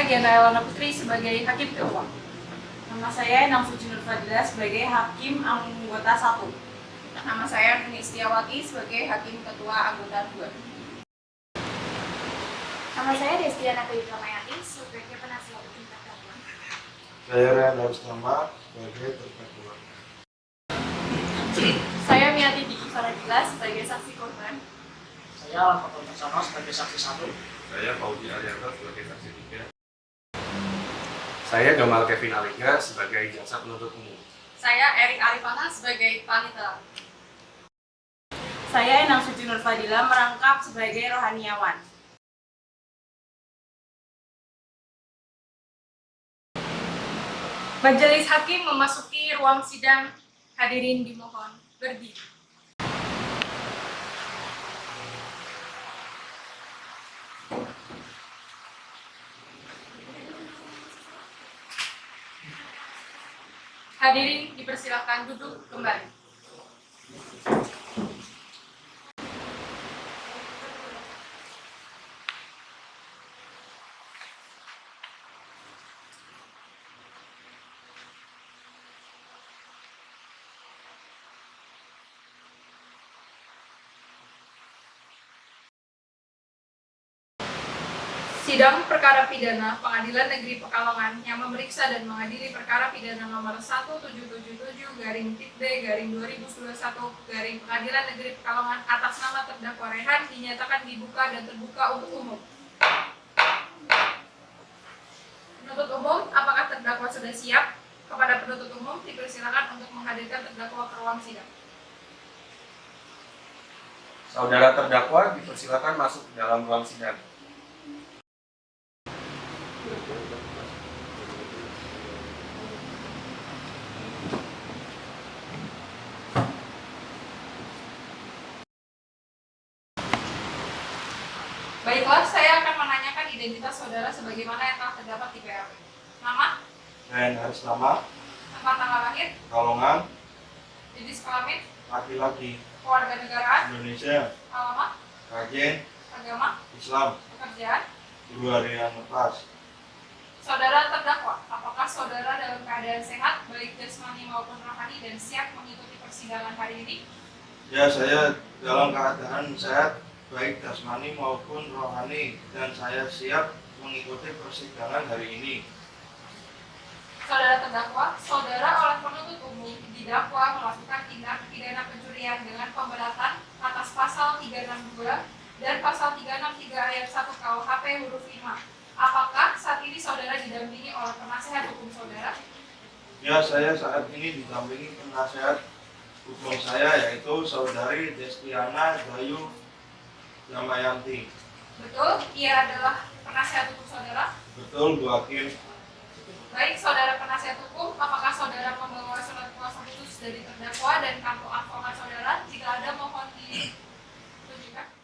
saya Giana Elana Putri sebagai Hakim Ketua. Nama saya Endang Suci Nur Fadila sebagai Hakim Anggota 1. Nama saya Nuni Setiawati sebagai Hakim Ketua Anggota 2. Nama saya Destiana Kayudramayati sebagai penasihat hukum terdakwa. Saya Ryan Darustama sebagai terdakwa. Saya Miati Diki Faragila sebagai saksi korban. Saya Alam Fatul Bersama sebagai saksi 1. Saya Faudi Arianto sebagai saksi 3. Saya Gamal Kevin Aliga sebagai jaksa penuntut umum. Saya Erik Arifana sebagai panitera. Saya Endang Suci Nur Fadila merangkap sebagai rohaniawan. Majelis Hakim memasuki ruang sidang. Hadirin dimohon berdiri. Hadirin dipersilakan duduk kembali. Sidang Perkara Pidana Pengadilan Negeri Pekalongan yang memeriksa dan mengadili perkara pidana nomor 1777-B/2021 Pengadilan Negeri Pekalongan atas nama terdakwa Rehan dinyatakan dibuka dan terbuka untuk umum. Penuntut umum, apakah terdakwa sudah siap? Kepada penuntut umum dipersilakan untuk menghadirkan terdakwa ke ruang sidang. Saudara terdakwa dipersilakan masuk ke dalam ruang sidang. Baiklah, saya akan menanyakan identitas saudara sebagaimana yang telah terdapat di PAP. Nama, Ryan Darustama, tempat tanggal lahir, Pekalongan, jenis kelamin, laki-laki, kewarganegaraan, Indonesia, alamat, Rajen, agama, Islam, pekerjaan. 2 hari yang lepas. Saudara terdakwa, apakah saudara dalam keadaan sehat, baik jasmani maupun rohani, dan siap mengikuti persidangan hari ini? Ya, saya dalam keadaan sehat, baik jasmani maupun rohani, dan saya siap mengikuti persidangan hari ini. Saudara terdakwa, saudara oleh penuntut umum didakwa melakukan tindak pidana pencurian dengan pemberatan atas pasal 362 dan pasal 363 ayat 1 KUHP huruf 5. Apakah saat ini saudara didampingi oleh penasihat hukum saudara? Ya, saya saat ini didampingi penasihat hukum saya, yaitu Saudari Destiana Gayu Damayanti. Betul, ia adalah penasihat hukum saudara. Betul, Bu Hakim. Baik, saudara penasihat hukum, apakah saudara membawa surat kuasa khusus dari terdakwa dan kartu advokat saudara? Jika ada, mohon ditunjukkan.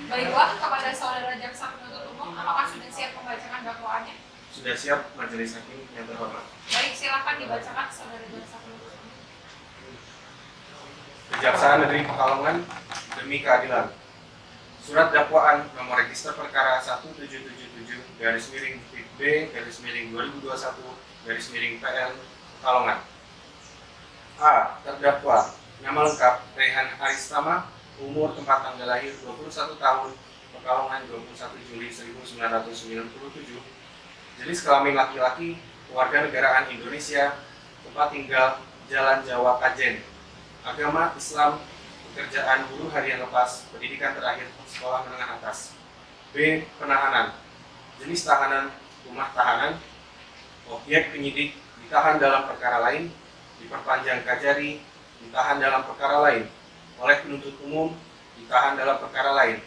Baiklah, kepada saudara jaksa penuntut umum, apakah sudah siap membacakan dakwaannya? Sudah siap, majelis hakim yang terhormat. Baik, silakan dibacakan saudara jaksa penuntut umum. Kejaksaan Negeri Pekalongan demi keadilan. Surat dakwaan nomor register perkara 1777-B/2021-PL Pekalongan. A. Terdakwa, nama lengkap Rehan Aristama, umur tempat tanggal lahir 21 tahun, Pekalongan 21 Juli 1997, jenis kelamin laki-laki, kewarganegaraan Indonesia, tempat tinggal Jalan Jawa Kajen, agama Islam, pekerjaan buruh harian lepas, pendidikan terakhir sekolah menengah atas. B. Penahanan, jenis tahanan rumah tahanan, objek penyidik ditahan dalam perkara lain, diperpanjang Kajari, ditahan dalam perkara lain, oleh penuntut umum, ditahan dalam perkara lain.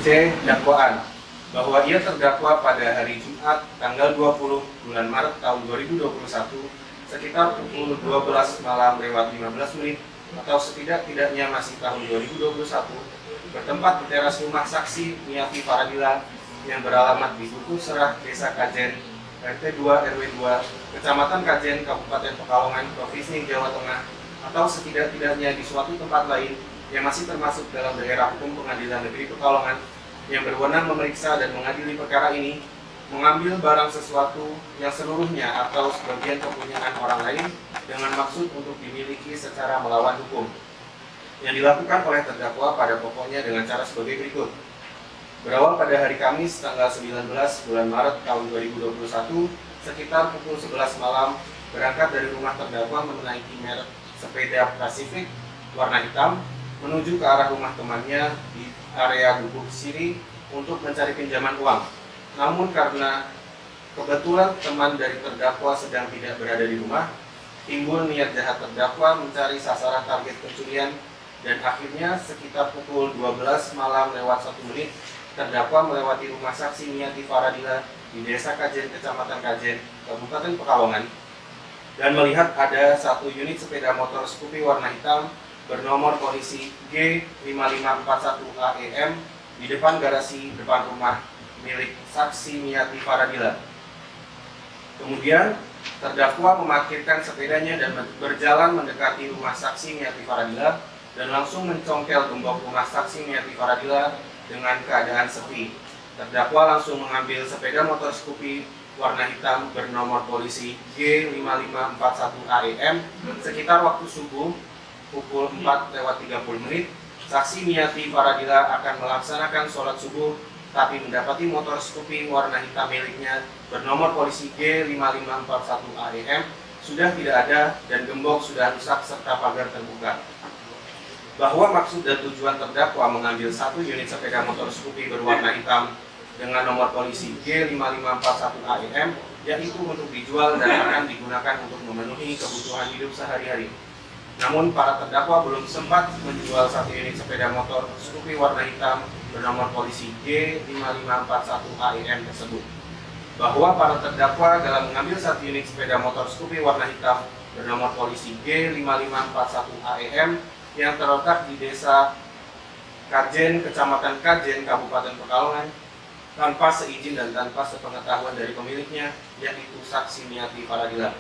C. Dakwaan, bahwa ia terdakwa pada hari Jumat tanggal 20 bulan Maret tahun 2021 sekitar pukul 12 malam lewat 15 menit atau setidak-tidaknya masih tahun 2021 bertempat di teras rumah saksi Miati Faradila yang beralamat di Dukuh Serah, Desa Kajen, RT 2 RW 2, Kecamatan Kajen, Kabupaten Pekalongan, Provinsi Jawa Tengah, atau setidak-tidaknya di suatu tempat lain yang masih termasuk dalam daerah hukum Pengadilan Negeri Pekalongan yang berwenang memeriksa dan mengadili perkara ini, mengambil barang sesuatu yang seluruhnya atau sebagian kepunyaan orang lain dengan maksud untuk dimiliki secara melawan hukum, yang dilakukan oleh terdakwa pada pokoknya dengan cara sebagai berikut. Berawal pada hari Kamis tanggal 19 bulan Maret tahun 2021 sekitar pukul 11 malam, berangkat dari rumah terdakwa menaiki merek sepeda Pacific warna hitam menuju ke arah rumah temannya di area Dukuh Siri untuk mencari pinjaman uang. Namun karena kebetulan teman dari terdakwa sedang tidak berada di rumah, timbul niat jahat terdakwa mencari sasaran target pencurian, dan akhirnya sekitar pukul 12 malam lewat 1 menit, terdakwa melewati rumah saksi Miati Faradila di Desa Kajen, Kecamatan Kajen, Kabupaten Pekalongan, dan melihat ada satu unit sepeda motor Scoopy warna hitam bernomor polisi G5541 AEM di depan garasi depan rumah milik saksi Miati Faradila. Kemudian terdakwa memarkirkan sepedanya dan berjalan mendekati rumah saksi Miati Faradila dan langsung mencongkel gembok rumah saksi Miati Faradila dengan keadaan sepi. Terdakwa langsung mengambil sepeda motor Scoopy warna hitam bernomor polisi G5541 AEM sekitar waktu subuh pukul 4:30 menit. Saksi Miati Faradila akan melaksanakan sholat subuh, tapi mendapati motor Scoopy warna hitam miliknya bernomor polisi G5541 AEM sudah tidak ada dan gembok sudah rusak serta pagar terbuka. Bahwa maksud dan tujuan terdakwa mengambil satu unit sepeda motor Scoopy berwarna hitam dengan nomor polisi G5541 AEM yaitu untuk dijual dan akan digunakan untuk memenuhi kebutuhan hidup sehari-hari. Namun para terdakwa belum sempat menjual satu unit sepeda motor Scoopy warna hitam bernomor polisi G5541 AEM tersebut. Bahwa para terdakwa dalam mengambil satu unit sepeda motor Scoopy warna hitam bernomor polisi G5541 AEM yang terletak di Desa Kajen, Kecamatan Kajen, Kabupaten Pekalongan, tanpa seizin dan tanpa sepengetahuan dari pemiliknya, yaitu saksi Miati Faradila.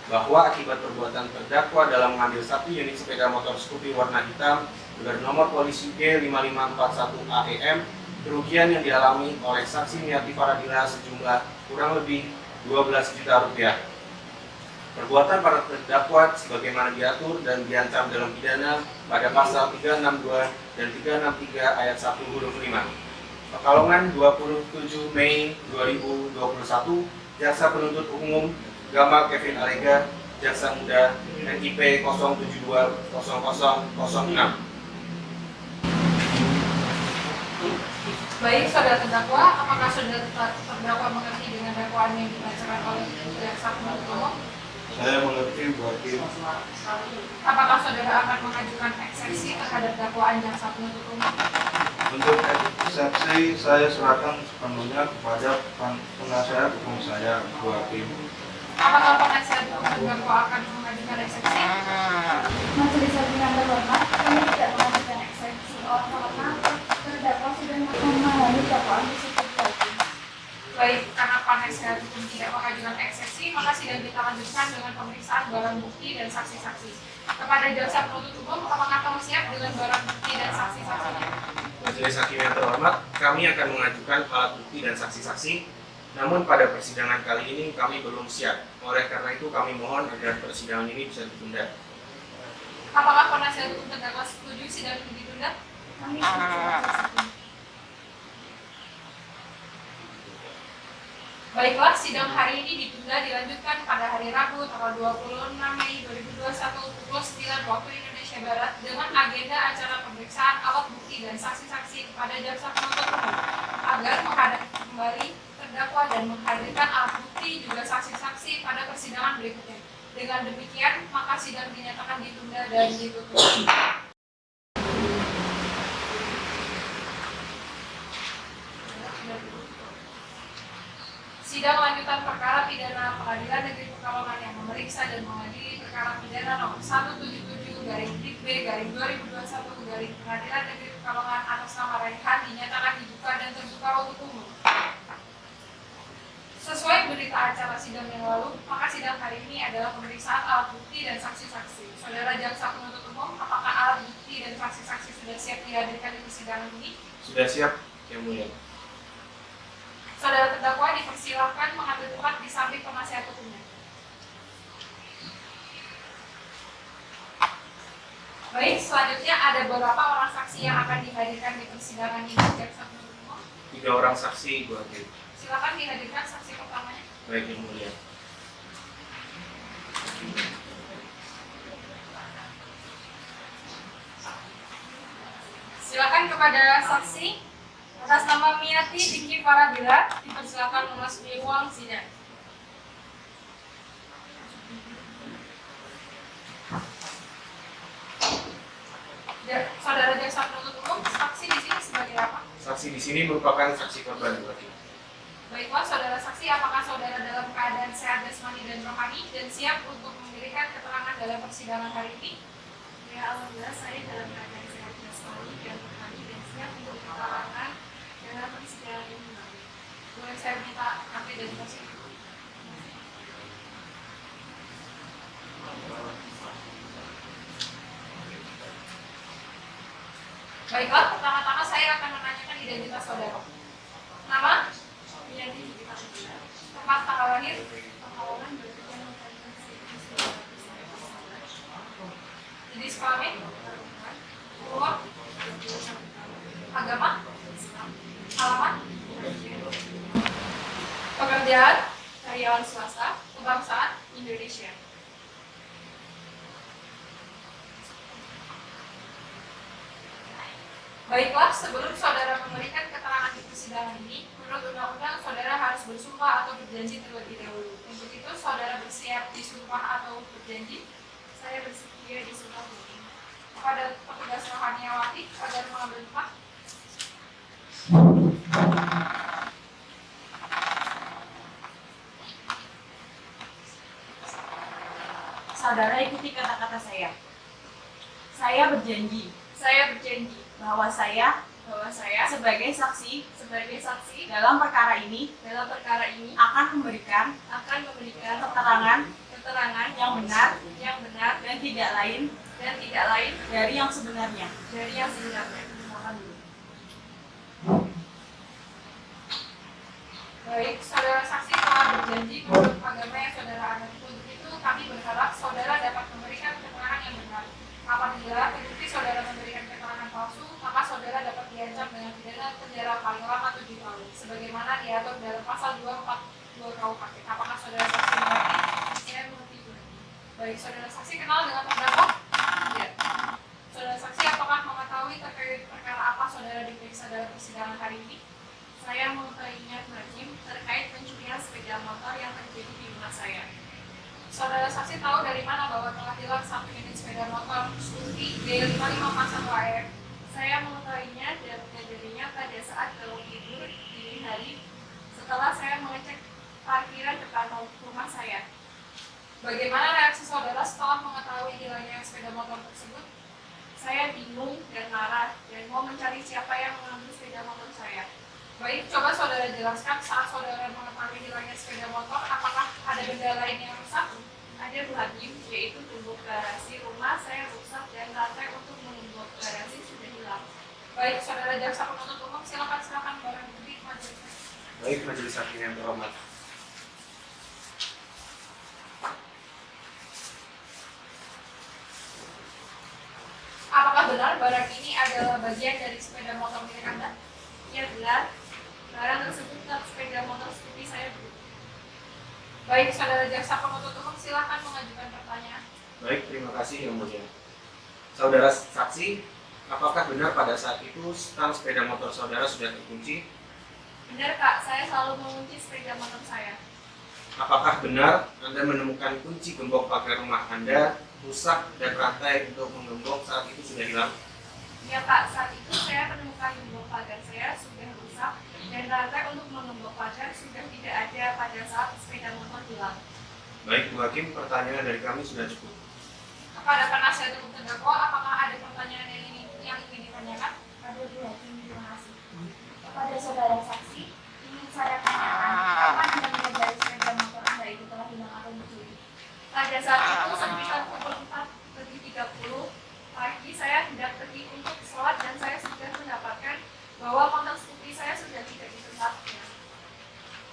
Bahwa akibat perbuatan terdakwa dalam mengambil satu unit sepeda motor Scoopy warna hitam bernomor polisi G5541 AEM, kerugian yang dialami oleh saksi Miati Faradila sejumlah kurang lebih 12 juta rupiah. Perbuatan para terdakwa sebagaimana diatur dan diancam dalam pidana pada pasal 362 dan 363 ayat 1 huruf 5. Pekalongan 27 Mei 2021, Jaksa Penuntut Umum Gamal Kevin Alega, Jaksa Muda NIP 0720006. Baik, saudara terdakwa, apakah saudara terdakwa mengerti dengan dakwaan yang dibacakan oleh jaksa penuntut umum? Saya mengerti, Bu Hakim. Apakah saudara akan mengajukan eksepsi terhadap dakwaan jaksa penuntut umum? Untuk eksepsi saya serahkan sepenuhnya kepada penasihat hukum saya, Bu Hakim. Apakah penasihat hukum terdakwa akan mengajukan eksepsi? Majelis Hakim yang terhormat, kami tidak mengajukan eksepsi karena terdakwa sudah memahami dakwaan tersebut. Baik, karena penasihat hukum tidak mengajukan eksepsi, maka sidang kita lanjutkan dengan pemeriksaan barang bukti dan saksi-saksi. Kepada jaksa penuntut umum, apakah kamu siap dengan barang bukti dan saksi-saksinya? Majelis Hakim yang terhormat, kami akan mengajukan alat bukti dan saksi-saksi. Namun pada persidangan kali ini kami belum siap. Oleh karena itu kami mohon agar persidangan ini bisa ditunda. Apakah penasihat hukum terdakwa setuju sidang ini ditunda? Kami setuju. Baiklah, sidang hari ini ditunda dilanjutkan pada hari Rabu tanggal 26 Mei 2021 pukul 9 waktu Indonesia Barat dengan agenda acara pemeriksaan alat bukti dan saksi-saksi kepada jaksa penuntut umum agar menghadap kembali terdakwa dan menghadirkan alat bukti juga saksi-saksi pada persidangan berikutnya. Dengan demikian, maka sidang dinyatakan ditunda dan ditutup. Sidang lanjutan perkara pidana Pengadilan Negeri Pekalongan yang memeriksa memeriksa dan mengadili perkara pidana nomor 177/B/2021 Garing Pengadilan Negeri Pekalongan atas nama Raihan dinyatakan dibuka dan terbuka untuk umum. Sesuai berita acara sidang yang lalu, maka sidang hari ini adalah pemeriksaan alat bukti dan saksi-saksi. Saudara jaksa penuntut umum, apakah alat bukti dan saksi-saksi sudah siap dihadirkan di persidangan ini? Sudah siap, Yang Mulia. Saudara terdakwa dipersilakan mengambil tempat di samping penasihat hukumnya. Baik, selanjutnya ada beberapa orang saksi yang akan dihadirkan di persidangan ini. Jaksa penuntut umum, 3 orang saksi, Ibu Hakim. silakan dihadirkan saksi pertamanya. Baik, Yang Mulia. Silakan kepada saksi atas nama Miati Diki Farabila dipersilakan memasuki ruang sidang. Saudara jaksa penuntut umum, saksi di sini sebagai apa? Saksi di sini merupakan saksi korban, Ibu Hakim. Baiklah, saudara saksi, apakah saudara dalam keadaan sehat jasmani dan rohani dan siap untuk memberikan keterangan dalam persidangan hari ini? Ya, alhamdulillah saya dalam keadaan sehat jasmani dan rohani dan siap untuk keterangan dalam persidangan ini. Boleh saya minta KP dan saksi? Baiklah, pertama-tama saya akan menanyakan identitas saudara. Nama, tempat tanggal lahir, jenis kelamin, umur, agama, alamat, pekerjaan, karyawan swasta, kebangsaan, Indonesia. Baiklah, sebelum saudara memberikan keterangan di persidangan ini, menurut undang-undang saudara harus bersumpah atau berjanji terlebih dahulu. Untuk itu, saudara bersiap disumpah atau berjanji? Saya bersedia disumpah ini. Kepada petugas rohaniawati agar mengambil tempat. Saudara ikuti kata-kata saya. Saya berjanji Saya berjanji bahwa saya bahwa saya sebagai saksi sebagai saksi dalam perkara ini dalam perkara ini akan memberikan keterangan yang benar dan tidak lain dari yang sebenarnya. dari yang sebenarnya. Silakan dulu. Baik, saudara saksi telah berjanji menurut agama yang saudara anut. Untuk itu, kami berharap saudara dapat memberikan keterangan yang benar. Apabila terbukti saudara memberikan keterangan palsu, maka saudara dapat diancam dengan pidana penjara paling lama 7 tahun, sebagaimana diatur dalam pasal 242 KUHP. Apakah saudara saksi mengerti? Saya mengerti. Baik, saudara saksi kenal dengan terdakwa? Ya. Saudara saksi apakah mengetahui terkait perkara apa saudara diperiksa dalam persidangan hari ini? Saya mengetahuinya Hakim terkait pencurian sepeda motor yang terjadi di rumah saya. Saudara saksi tahu dari mana bahwa telah hilang 1 unit sepeda motor Scoopy D5541AR? Saya mengetahuinya dan menyadarinya pada saat bangun tidur dini hari setelah saya mengecek parkiran depan rumah saya. Bagaimana reaksi saudara setelah mengetahui hilangnya sepeda motor tersebut? Saya bingung dan marah dan mau mencari siapa yang mengambil sepeda motor saya. Baik, coba saudara jelaskan saat saudara mengetahui hilangnya sepeda motor, apakah ada benda lain yang rusak? Ada Bu Hakim, yaitu tumbuk garasi rumah saya rusak dan rantai untuk menumbuk garasi sudah hilang. Baik, saudara jaksa penuntut umum, silakan barang bukti majelis. Baik, majelis hakim yang terhormat. Apakah benar barang ini adalah bagian dari sepeda motor milik Anda? Ya benar, barang tersebut adalah sepeda motor seperti saya dulu. Baik, saudara jaksa penuntut umum, silakan mengajukan pertanyaan. Baik, terima kasih Yang Mulia. Saudara saksi, apakah benar pada saat itu stang sepeda motor saudara sudah terkunci? Benar Kak, saya selalu mengunci sepeda motor saya. Apakah benar Anda menemukan kunci gembok pagar rumah Anda rusak dan rantai untuk menggembok saat itu sudah hilang? Ya Kak, saat itu saya menemukan gembok pagar saya sudah rusak dan rantai untuk menggembok pagar sudah tidak ada pada saat sepeda motor hilang. Baik, Bu Ibu Hakim, pertanyaan dari kami sudah cukup. Kepada penasihat hukum terdakwa, apakah ada pertanyaan yang ingin ditanyakan? Ada Bu Hakim, terima kasih. Kepada saudara saksi, ingin saya tanyakan, kapan Anda menyadari sepeda motor Anda itu telah hilang atau dicuri? Pada saat itu sekitar pukul 4:30 pagi saya hendak pergi untuk sholat dan saya sudah mendapatkan bahwa motor skupi saya sudah tidak di tempatnya.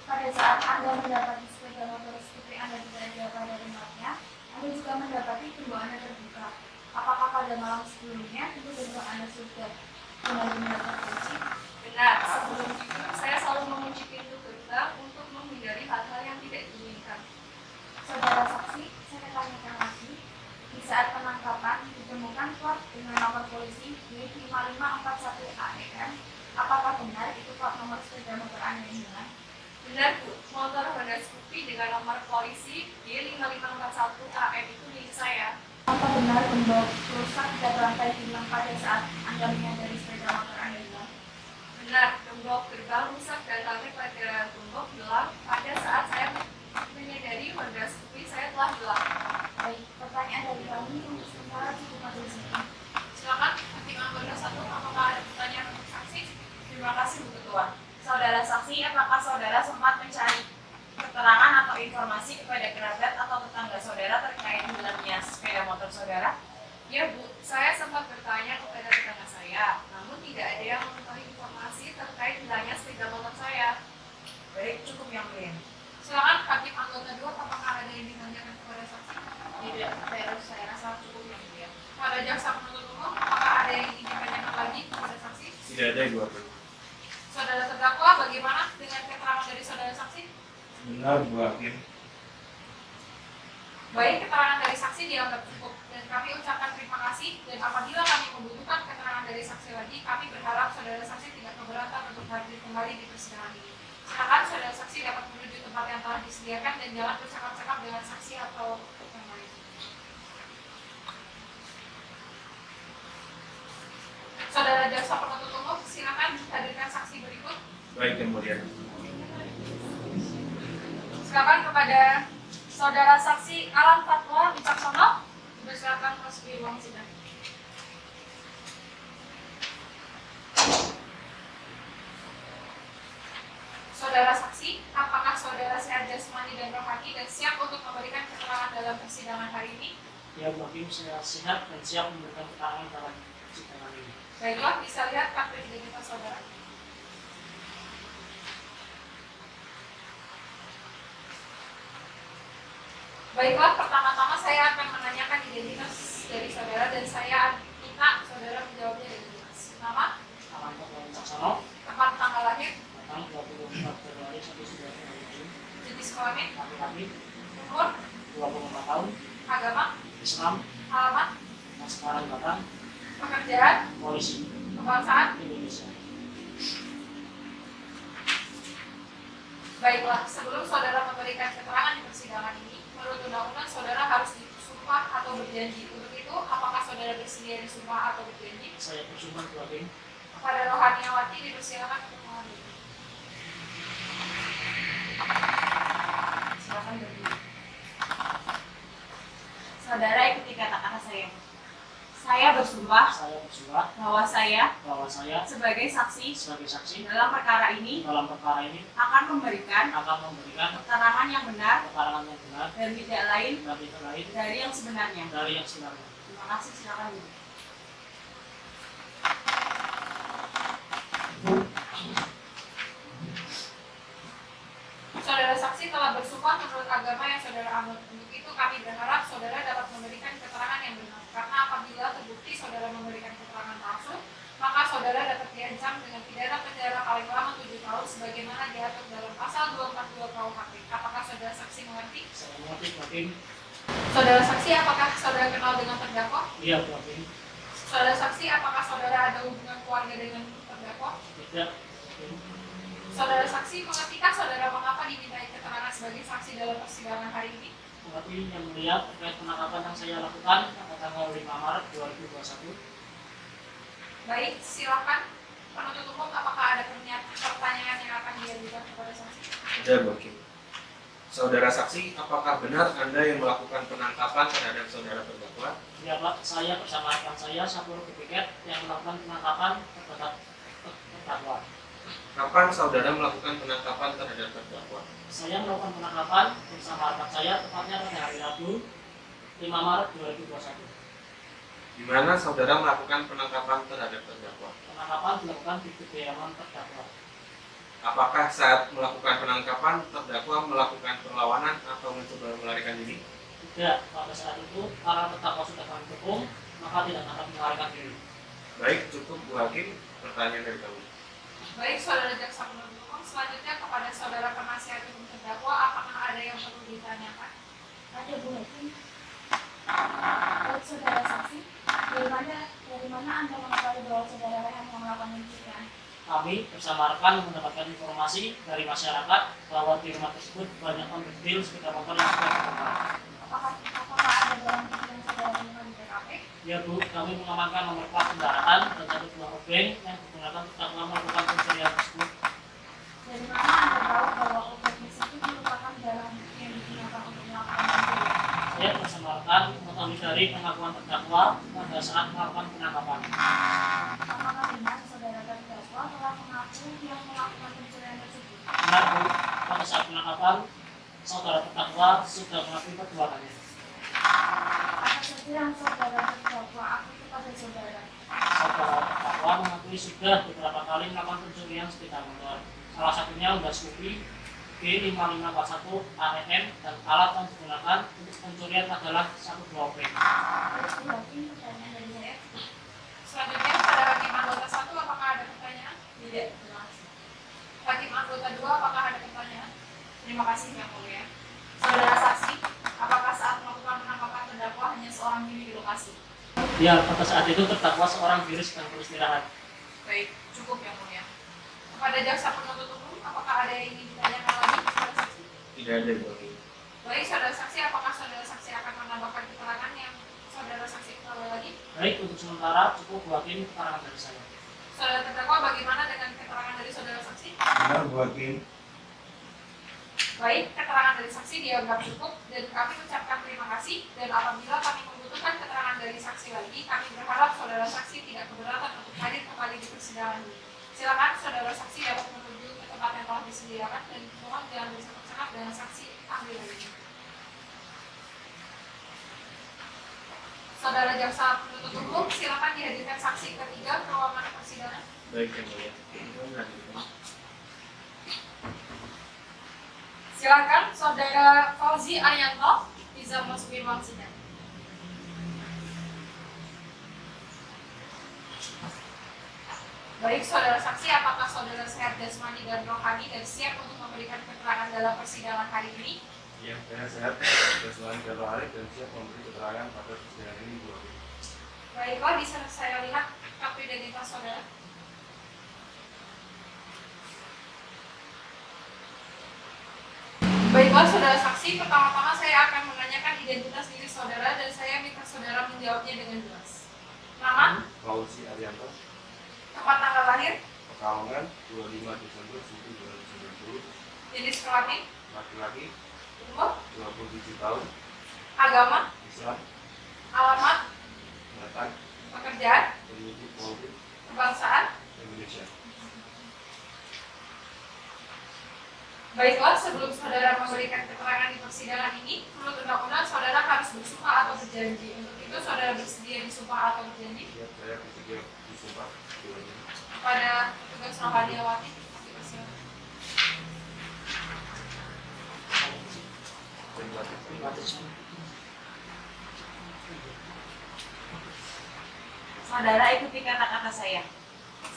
Pada saat Anda mendapati sepeda motor skuter Anda tidak ada pada tempatnya, Anda juga mendapati pintu Anda terbuka. Apakah pada malam sebelumnya pintu gerbang Anda sudah benar-benar terkunci? Benar, sebelum itu saya selalu mengunci pintu gerbang untuk menghindari hal-hal yang tidak diinginkan. Saudara saksi, saya tanyakan lagi. Di saat penangkapan ditemukan plat dengan nomor polisi D5541 AEM. Apakah benar itu plat nomor sepeda motor Anda yang hilang? Benar Bu, motor Honda Scoopy dengan nomor polisi D5541 AM itu milik saya. Apakah benar gembok rusak dan lantai hilang pada saat Anda menyadari sepeda motor Anda hilang? Benar, gembok gerbang rusak dan lantai pada gembok hilang pada saat saya menyadari Honda Scoopy saya telah hilang. Baik, pertanyaan dari kami untuk sementara cukup sampai di sini. Silakan, Hakim Anggota 1, apakah ada pertanyaan untuk saksi? Terima kasih Bu Ketua. Saudara saksi, apakah saudara sempat mencari keterangan atau informasi kepada kerabat atau tetangga saudara terkait hilangnya sepeda motor saudara? Ya Bu, saya sempat bertanya kepada tetangga saya, namun tidak ada yang mengetahui informasi terkait hilangnya sepeda motor saya. Baik, cukup yang mulia. Silakan Hakim Anggota 2, apakah ada yang ditanyakan kepada saksi? Tidak, terus saya rasa cukup yang mulia. Pada jaksa penuntut umum, apakah ada yang ingin ditanyakan lagi kepada saksi? Tidak ada, Ibu Hakim. Saudara terdakwa, bagaimana dengan keterangan dari saudara saksi? Benar, Bu Hakim. Baik, keterangan dari saksi dianggap cukup dan kami ucapkan terima kasih, dan apabila kami membutuhkan keterangan dari saksi lagi, kami berharap saudara saksi tidak keberatan untuk hadir kembali di persidangan ini. Silakan saudara saksi dapat menuju tempat yang telah disediakan dan jangan bercakap-cakap dengan saksi atau yang lain. Saudara jaksa penuntut umum, silakan hadirkan saksi berikut. Baik, yang mulia. Silakan kepada saudara saksi Alam Fatwa Wicaksono, dipersilakan masuk di ruang sidang. Saudara saksi, apakah saudara sehat jasmani dan rohani dan siap untuk memberikan keterangan dalam persidangan hari ini? Ya, Bu Hakim, saya sehat dan siap memberikan keterangan dalam persidangan ini. Baiklah, bisa lihat kartu identitas saudara. Baiklah, pertama-tama saya akan menanyakan identitas dari saudara dan saya minta saudara menjawabnya dengan jelas. Nama, Alam Fatwa Wicaksono, tempat tanggal lahir, tanggal 24 Februari 1997, jenis kelamin, laki-laki, umur, 24 tahun, agama, Islam, alamat, dan sekarang Batam, pekerjaan, polisi, kebangsaan. Indonesia. Baiklah, sebelum saudara memberikan keterangan di persidangan ini, menurut undang-undang saudara harus disumpah atau berjanji. Untuk itu, apakah saudara bersedia disumpah atau berjanji? Saya bersumpah, Bu Hakim. Kepada Rohaniawati dipersilakan untuk mengambil. Silakan berdiri. Saudara ikuti kata-kata saya. Saya bersumpah Saya bersumpah bahwa saya bahwa saya sebagai saksi sebagai saksi dalam perkara ini dalam perkara ini akan memberikan akan memberikan keterangan yang benar keterangan yang benar dan tidak lain dan tidak lain dari yang sebenarnya. dari yang sebenarnya. Terima kasih, silakan duduk. Saudara saksi telah bersumpah menurut agama yang saudara anut. Untuk itu kami berharap saudara dapat memberikan keterangan yang benar. Karena apabila terbukti saudara memberikan keterangan palsu, maka saudara dapat diancam dengan pidana penjara paling lama 7 tahun sebagaimana diatur dalam pasal 242 KUHP. Apakah saudara saksi mengerti? Saya mengerti, Bu Hakim. Saudara saksi, apakah saudara kenal dengan terdakwa? Iya, Bu Hakim. Saudara saksi, apakah saudara ada hubungan keluarga dengan terdakwa? Tidak, Bu Hakim. Saudara saksi, mengertikah saudara mengapa dimintai keterangan sebagai saksi dalam persidangan hari ini? Bu Hakim, yang melihat terkait penangkapan yang saya lakukan pada tanggal 5 Maret 2021. Baik, silakan penuntut umum, apakah ada pertanyaan yang akan diajukan kepada saksi? Ada, Bu Hakim. Saudara saksi, apakah benar Anda yang melakukan penangkapan terhadap saudara terdakwa? Ya Pak, saya bersama rekan saya Sapul Piket yang melakukan penangkapan terhadap terdakwa. Kapan saudara melakukan penangkapan terhadap terdakwa? Saya melakukan penangkapan bersama rekan saya tepatnya pada hari Rabu 5 Maret 2021. Di mana saudara melakukan penangkapan terhadap terdakwa? Penangkapan dilakukan di kediaman terdakwa. Apakah saat melakukan penangkapan terdakwa melakukan perlawanan atau mencoba melarikan diri? Tidak, pada saat itu karena terdakwa sudah kami dukung, maka tidak dapat melarikan diri. Baik, cukup Bu Hakim, pertanyaan dari kami. Baik, saudara jaksa penuntut umum, selanjutnya kepada saudara penasihat hukum terdakwa, apakah ada yang perlu ditanyakan? Ada Bu Hakim. Baik saudara saksi, dari mana Anda mengetahui bahwa saudara Rehan yang melakukan pencurian? Kami bersama rekan mendapatkan informasi dari masyarakat bahwa di rumah tersebut banyak mobil sepeda motor yang sudah ditemukan. Apakah ada barang bukti yang saudara temukan di TKP? Ya Bu, kami mengamankan nomor plat kendaraan dan satu buah obeng yang digunakan terdakwa melakukan pencurian tersebut. Dari mana Anda tahu bahwa obat tersebut merupakan barang bukti yang digunakan untuk melakukan pencurian? Saya bersama rekan mengetahui dari pengakuan terdakwa pada saat melakukan penangkapan. Apakah benar saudara terdakwa telah mengaku yang melakukan pencurian tersebut? Benar Bu, pada saat penangkapan saudara terdakwa sudah mengakui perbuatannya. Apa saja yang saudara terdakwa aku kepada saudara? Saudara terdakwa mengakui sudah beberapa kali melakukan pencurian sepeda motor. Salah satunya Honda Scoopy G5541 AEM dan alat yang digunakan untuk pencurian adalah satu buah obeng. Baik Bu Hakim, pertanyaan dari saya. Selanjutnya, pada hakim anggota 1, apakah ada pertanyaan? Tidak, terima kasih. Hakim anggota 2, apakah ada pertanyaan? Terima kasih Yang Mulia. Saudara saksi, apakah saat melakukan penangkapan terdakwa hanya seorang diri di lokasi? Ya, pada saat itu terdakwa seorang diri sedang beristirahat. Baik, cukup Yang Mulia. Kepada jaksa penuntut umum, apakah ada yang ingin ditanyakan lagi kepada saksi? Tidak ada Bu Hakim. Baik, saudara saksi, apakah saudara saksi akan menambahkan keterangan yang saudara saksi ketahui lagi? Baik, untuk sementara cukup Bu Hakim keterangan dari saya. Saudara terdakwa, bagaimana dengan keterangan dari saudara saksi? Benar Bu Hakim. Baik, keterangan dari saksi dianggap cukup dan kami ucapkan terima kasih, dan apabila kami membutuhkan keterangan dari saksi lagi, kami berharap saudara saksi tidak keberatan untuk hadir kembali di persidangan ini. Silakan saudara saksi dapat menuju ke tempat yang telah disediakan dan mohon jangan bersenang-senang dengan saksi ahli lainnya. Saudara jaksa penuntut umum, silakan dihadirkan saksi ketiga ke ruangan persidangan. Baik, Yang Mulia. Mohon hadirkan. Silakan saudara Fauzi Arianto bisa memasuki ruang sidang. Baik, saudara saksi, apakah saudara sehat jasmani dan rohani dan siap untuk memberikan keterangan dalam persidangan hari ini? Ya, saya sehat, jasmani dan rohani dan siap memberi keterangan pada persidangan ini Bu Hakim. Baiklah, bisa saya lihat kartu identitas saudara. Baiklah, saudara saksi, pertama-tama saya akan menanyakan identitas diri saudara dan saya minta saudara menjawabnya dengan jelas. Nama, Fauzi Arianto, tempat tanggal lahir, Pekalongan, 25 Desember 1990, jenis kelamin, laki-laki, umur, 27 tahun, agama, Islam, alamat, Batak, pekerjaan, penyidik Polri, kebangsaan. Indonesia. Baiklah, sebelum saudara memberikan keterangan di persidangan ini, menurut undang-undang saudara harus bersumpah atau berjanji. Untuk itu saudara bersedia disumpah atau berjanji Ya, saya bersedia disumpah. kepada petugas rohaniawati. Dipersilakan. Terima kasih. Saudara ikuti kata-kata saya.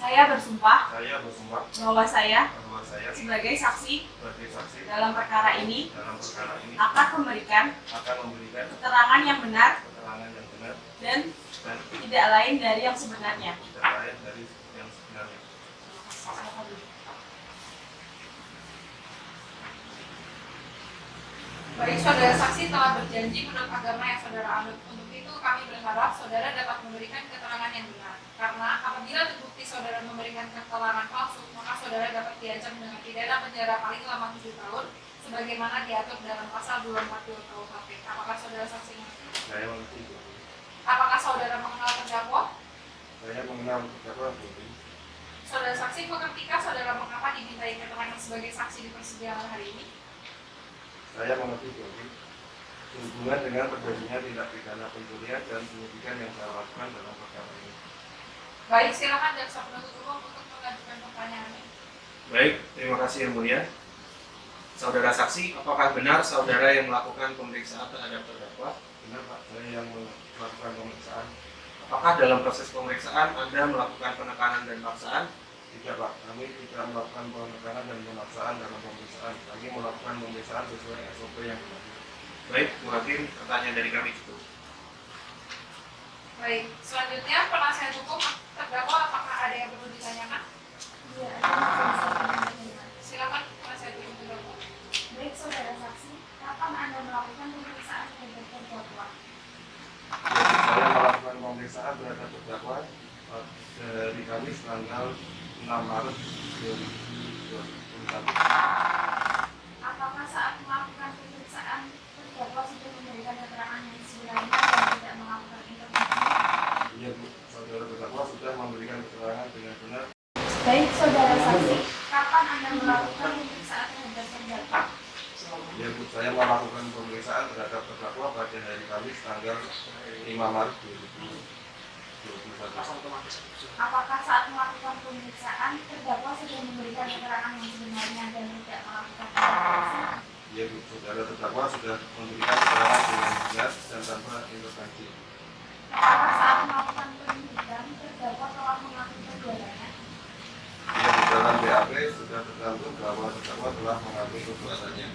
Saya bersumpah Saya bersumpah bahwa saya bahwa saya sebagai saksi sebagai saksi dalam perkara ini dalam perkara ini akan memberikan akan memberikan keterangan yang benar keterangan yang benar dan dan tidak lain dari yang sebenarnya. tidak lain dari yang sebenarnya. Baik, saudara saksi telah berjanji menurut agama yang saudara anut. Untuk itu kami berharap saudara dapat memberikan keterangan yang benar. Karena apabila terbukti saudara memberikan keterangan palsu, maka saudara dapat diancam dengan pidana penjara paling lama 7 tahun, sebagaimana diatur dalam pasal 242 KUHP. Apakah saudara saksi mengerti? Saya mengerti. Apakah saudara mengenal terdakwa? Saya mengenal terdakwa. Saudara saksi mengertikah saudara mengapa dimintai keterangan sebagai saksi di persidangan hari ini? Saya mengerti. Sehubungan dengan terjadinya tindak pidana pencurian dan penyidikan yang saya lakukan dalam perkara ini. Baik, silakan jaksa penuntut umum untuk mengajukan pertanyaannya. Baik, terima kasih Yang Mulia. Saudara saksi, apakah benar saudara yang melakukan pemeriksaan terhadap terdakwa? Benar Pak, saya yang melakukan pemeriksaan. Apakah dalam proses pemeriksaan Anda melakukan penekanan dan paksaan? Tidak Pak, kami tidak melakukan penekanan dan pemaksaan dalam pemeriksaan. Kami melakukan pemeriksaan sesuai SOP yang berlaku. Baik, Bu Hakim, pertanyaan dari kami cukup. Baik, selanjutnya penasihat hukum terdakwa apakah ada yang perlu ditanyakan? Iya, ada yang Silakan penasihat hukum terdakwa. Baik, saudara saksi, kapan Anda melakukan pemeriksaan terhadap terdakwa? Saya melakukan pemeriksaan terhadap terdakwa dari Kamis tanggal 6 Maret 2021. Apakah saat melakukan pemeriksaan terdakwa sudah memberikan keterangan yang sebenarnya dan tidak melakukan intervensi? Iya Bu, saudara terdakwa sudah memberikan keterangan dengan benar. Baik, saudara saksi, kapan Anda melakukan pemeriksaan terhadap terdakwa? Ya Bu, saya melakukan pemeriksaan terhadap terdakwa pada hari Kamis tanggal 5 Maret 2021. Apakah saat melakukan pemeriksaan terdakwa sudah memberikan keterangan yang sebenarnya dan tidak melakukan intervensi? Ya Bu, saudara terdakwa sudah memberikan keterangan dengan benar dan tanpa intervensi. Apakah saat melakukan penyidikan terdakwa telah mengakui perbuatannya? Ya, di dalam BAP sudah tercantum bahwa terdakwa telah mengakui perbuatannya.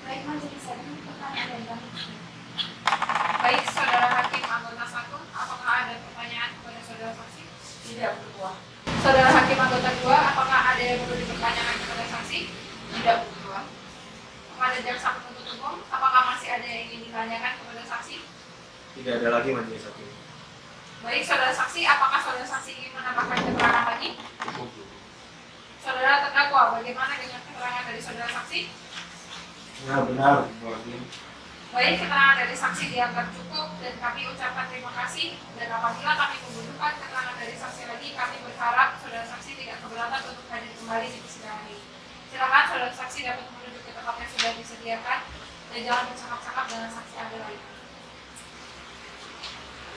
Baik, majelis hakim, pertanyaan dari kami. Baik, saudara hakim anggota 1, apakah ada pertanyaan kepada saudara saksi? Tidak berbuah. Saudara hakim anggota 2, apakah ada yang perlu dipertanyakan kepada saksi? Tidak berbuah. Kepada jaksa penuntut umum, apakah masih ada yang ingin ditanyakan kepada saksi? Tidak ada lagi majelis hakim. Baik, saudara saksi, apakah saudara saksi ingin menambahkan keterangan lagi? Cukup Bu. Saudara terdakwa, bagaimana dengan keterangan dari saudara saksi? Ya benar Bu Hakim. Baik, keterangan dari saksi dianggap cukup dan kami ucapkan terima kasih. Dan apabila kami membutuhkan keterangan dari saksi lagi, kami berharap saudara saksi tidak keberatan untuk hadir kembali di persidangan ini. Silakan saudara saksi dapat menuju ke tempat yang sudah disediakan dan jangan bercakap-cakap dengan saksi Anda lain.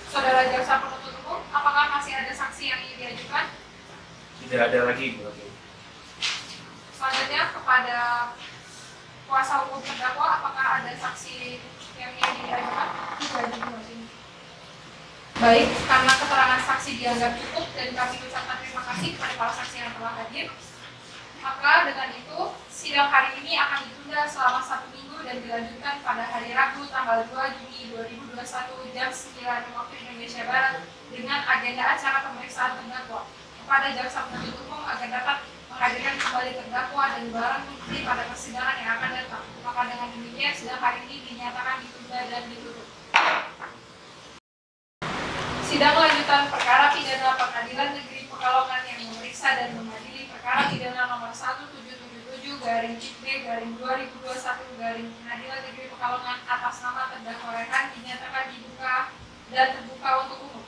Saudara jaksa penuntut umum, apakah masih ada saksi yang ingin diajukan? Tidak ada lagi, Bu Hakim. Selanjutnya kepada kuasa hukum terdakwa, apakah ada saksi yang ingin diajukan? Tidak ada dua ini. Baik, karena keterangan saksi dianggap cukup dan kami ucapkan terima kasih kepada para saksi yang telah hadir, maka dengan itu sidang hari ini akan ditunda selama 1 minggu dan dilanjutkan pada hari Rabu tanggal 2 Juni 2021 jam 9 waktu Indonesia Barat dengan agenda acara pemeriksaan terdakwa kepada jaksa penuntut umum agar dapat menghadirkan kembali terdakwa dan barang bukti pada persidangan yang akan datang. Maka dengan demikian sidang hari ini dinyatakan ditunda dan ditutup. Sidang lanjutan perkara pidana Pengadilan Negeri Pekalongan yang memeriksa dan mengadili perkara pidana nomor 1777-B/2021 Pengadilan Negeri Pekalongan atas nama terdakwa Rehan dinyatakan dibuka dan terbuka untuk umum.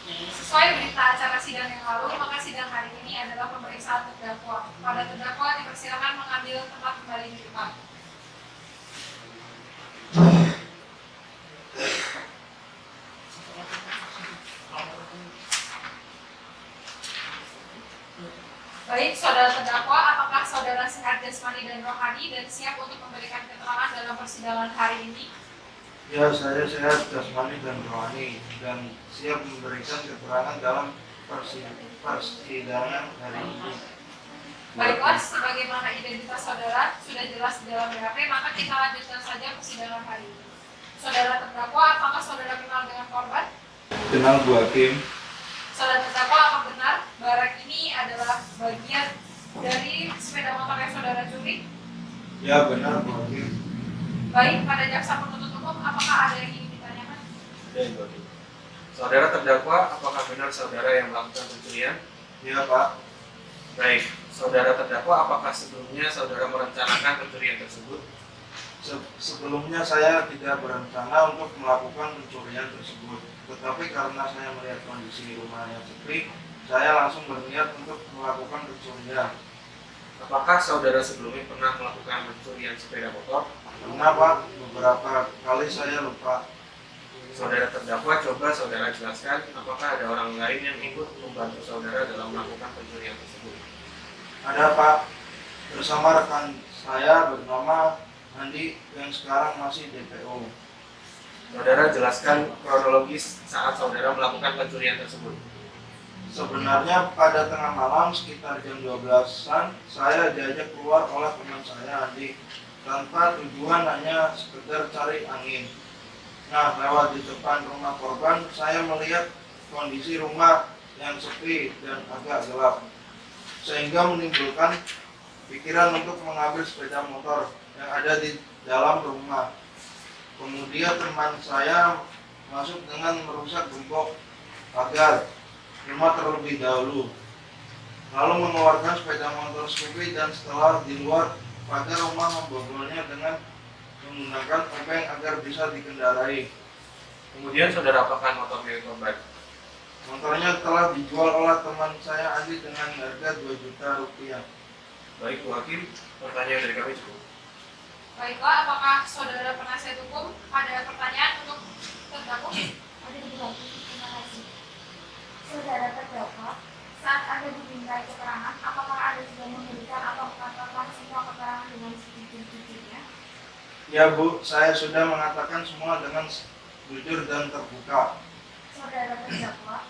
Sesuai berita acara sidang yang lalu, maka sidang hari ini adalah pemeriksaan terdakwa. Pada terdakwa dipersilakan mengambil tempat kembali di depan. Baik, saudara terdakwa, apakah saudara sehat jasmani dan rohani dan siap untuk memberikan keterangan dalam persidangan hari ini? Ya, saya sehat jasmani dan rohani dan siap memberikan keterangan dalam persidangan hari ini. Baiklah, sebagaimana identitas saudara sudah jelas di dalam BAP, maka kita lanjutkan saja persidangan hari ini. Saudara terdakwa, apakah saudara kenal dengan korban? Kenal Bu Hakim. Saudara terdakwa, apa benar barang ini adalah bagian dari sepeda motor yang saudara curi? Ya benar Bu Hakim. Baik, pada jaksa penuntut umum, apakah ada yang ingin ditanyakan? Ada Ibu Hakim. Saudara terdakwa, apakah benar saudara yang melakukan pencurian? Iya Pak. Baik, saudara terdakwa, apakah sebelumnya saudara merencanakan pencurian tersebut? Sebelumnya saya tidak berencana untuk melakukan pencurian tersebut, tetapi karena saya melihat kondisi rumah yang sepi, saya langsung berniat untuk melakukan pencurian. Apakah saudara sebelumnya pernah melakukan pencurian sepeda motor? Pernah Pak, beberapa kali saya lupa. Saudara terdakwa, coba saudara jelaskan apakah ada orang lain yang ikut membantu saudara dalam melakukan pencurian tersebut? Ada Pak, bersama rekan saya bernama Andi yang sekarang masih DPO. Saudara jelaskan kronologis saat saudara melakukan pencurian tersebut. Sebenarnya pada tengah malam sekitar jam 12-an saya diajak keluar oleh teman saya Andi tanpa tujuan, hanya sekedar cari angin. Nah, lewat di depan rumah korban saya melihat kondisi rumah yang sepi dan agak gelap, sehingga menimbulkan pikiran untuk mengambil sepeda motor yang ada di dalam rumah. Kemudian teman saya masuk dengan merusak gembok pagar rumah terlebih dahulu, lalu mengeluarkan sepeda motor Scoopy, dan setelah di luar pagar rumah membobolnya dengan menggunakan obeng agar bisa dikendarai. Kemudian saudara apakan motor milik korban? Motornya telah dijual oleh teman saya Andi dengan harga 2 juta rupiah. Baik Bu Hakim, pertanyaan dari kami cukup. Baiklah, apakah saudara penasihat hukum ada pertanyaan untuk terdakwa? Ada Ibu Hakim, terima kasih. Saudara terdakwa, saat Anda dimintai keterangan, apakah Anda sudah memberikan atau mengatakan semua keterangan dengan sejujur-jujurnya? Ya Bu, saya sudah mengatakan semua dengan jujur dan terbuka. Saudara terdakwa,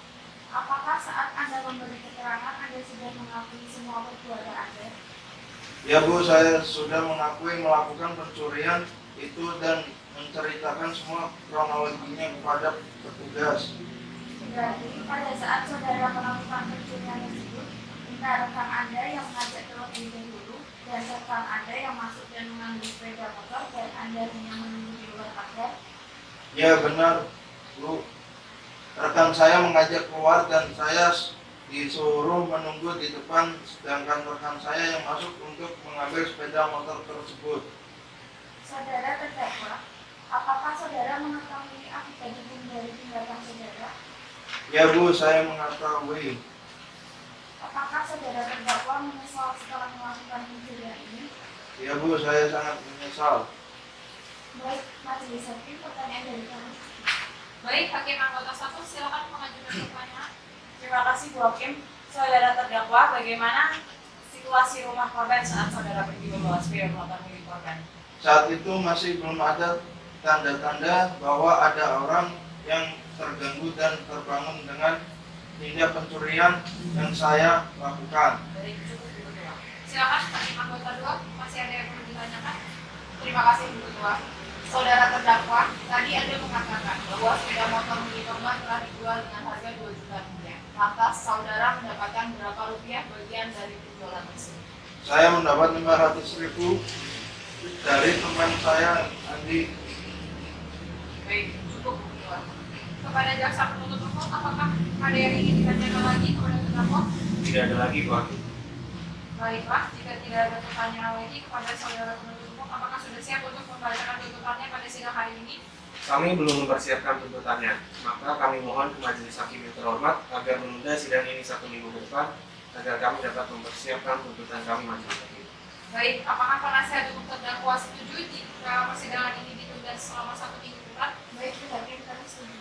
apakah saat Anda memberi keterangan Anda sudah mengakui semua perbuatan Anda? Ya Bu, saya sudah mengakui melakukan pencurian itu dan menceritakan semua kronologinya kepada petugas. Berarti pada saat saudara melakukan pencurian tersebut, entah rekan Anda yang mengajak terlebih dahulu dan rekan Anda yang masuk dan mengambil sepeda motor dan Anda hanya menunggu di luar pagar? Ya benar Bu, rekan saya mengajak keluar dan saya disuruh menunggu di depan, sedangkan rekan saya yang masuk untuk mengambil sepeda motor tersebut. Saudara terdakwa, apakah saudara mengetahui akibat hukum dari tindakan saudara? Ya Bu, saya mengetahui. Apakah saudara terdakwa menyesal setelah melakukan pencurian ini? Ya Bu, saya sangat menyesal. Baik, Majelis Hakim, pertanyaan dari kami. Baik, Hakim anggota 1 silakan mengajukan pertanyaan. Terima kasih Bu Hakim. Saudara terdakwa, bagaimana situasi rumah korban saat saudara pergi membawa sepeda motor milik korban? Saat itu masih belum ada tanda-tanda bahwa ada orang yang terganggu dan terbangun dengan tindak pencurian yang saya lakukan. Dari cukup Bu Ketua. Silakan Hakim anggota 2, masih ada yang perlu ditanyakan? Terima kasih Bu Ketua. Saudara terdakwa, tadi Anda mengatakan bahwa sepeda motor milik korban telah dijual dengan harga 2 juta rupiah. Lantas saudara mendapatkan berapa rupiah bagian dari penjualan tersebut? Saya mendapat 500.000 dari teman saya Andi. Baik, cukup Bu Ketua. Kepada jaksa penuntut umum, apakah ada yang ingin ditanyakan lagi kepada terdakwa? Tidak ada lagi Bu Hakim. Baiklah, jika tidak ada pertanyaan lagi kepada saudara penuntut umum, apakah sudah siap untuk membacakan tuntutannya pada sidang hari ini? Kami belum mempersiapkan tuntutannya, maka kami mohon ke Majelis Hakim yang terhormat agar menunda sidang ini 1 minggu ke depan agar kami dapat mempersiapkan tuntutan kami Majelis Hakim. Baik, apakah penasihat hukum terdakwa setuju jika persidangan ini ditunda selama 1 minggu ke depan? Baik, Bu Hakim, kami setuju.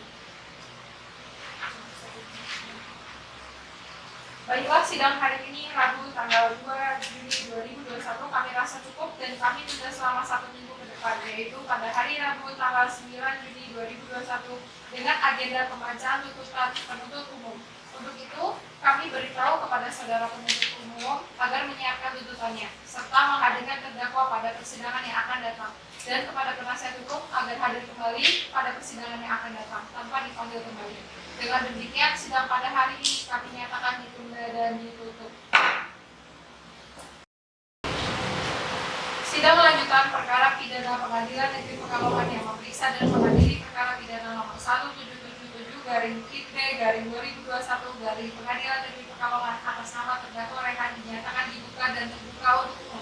Baiklah, sidang hari ini Rabu tanggal 2 Juni 2021 kami rasa cukup dan kami tunda selama 1 minggu ke depan, yaitu pada hari Rabu tanggal 9 Juni 2021 dengan agenda pembacaan tuntutan penuntut umum. Untuk itu, kami beritahu kepada saudara penuntut umum agar menyiapkan tuntutannya, serta menghadirkan terdakwa pada persidangan yang akan datang, dan kepada penasihat hukum agar hadir kembali pada persidangan yang akan datang, tanpa dipanggil kembali. Dengan demikian, sidang pada hari ini kami nyatakan ditunda dan ditutup. Sidang lanjutan perkara pidana Pengadilan Negeri Pekalongan yang memeriksa memeriksa dan mengadili perkara pidana nomor 1777/KIP/2021 dari Pengadilan Negeri Pekalongan atas nama terdakwa Rehan dinyatakan dibuka dan terbuka untuk umum.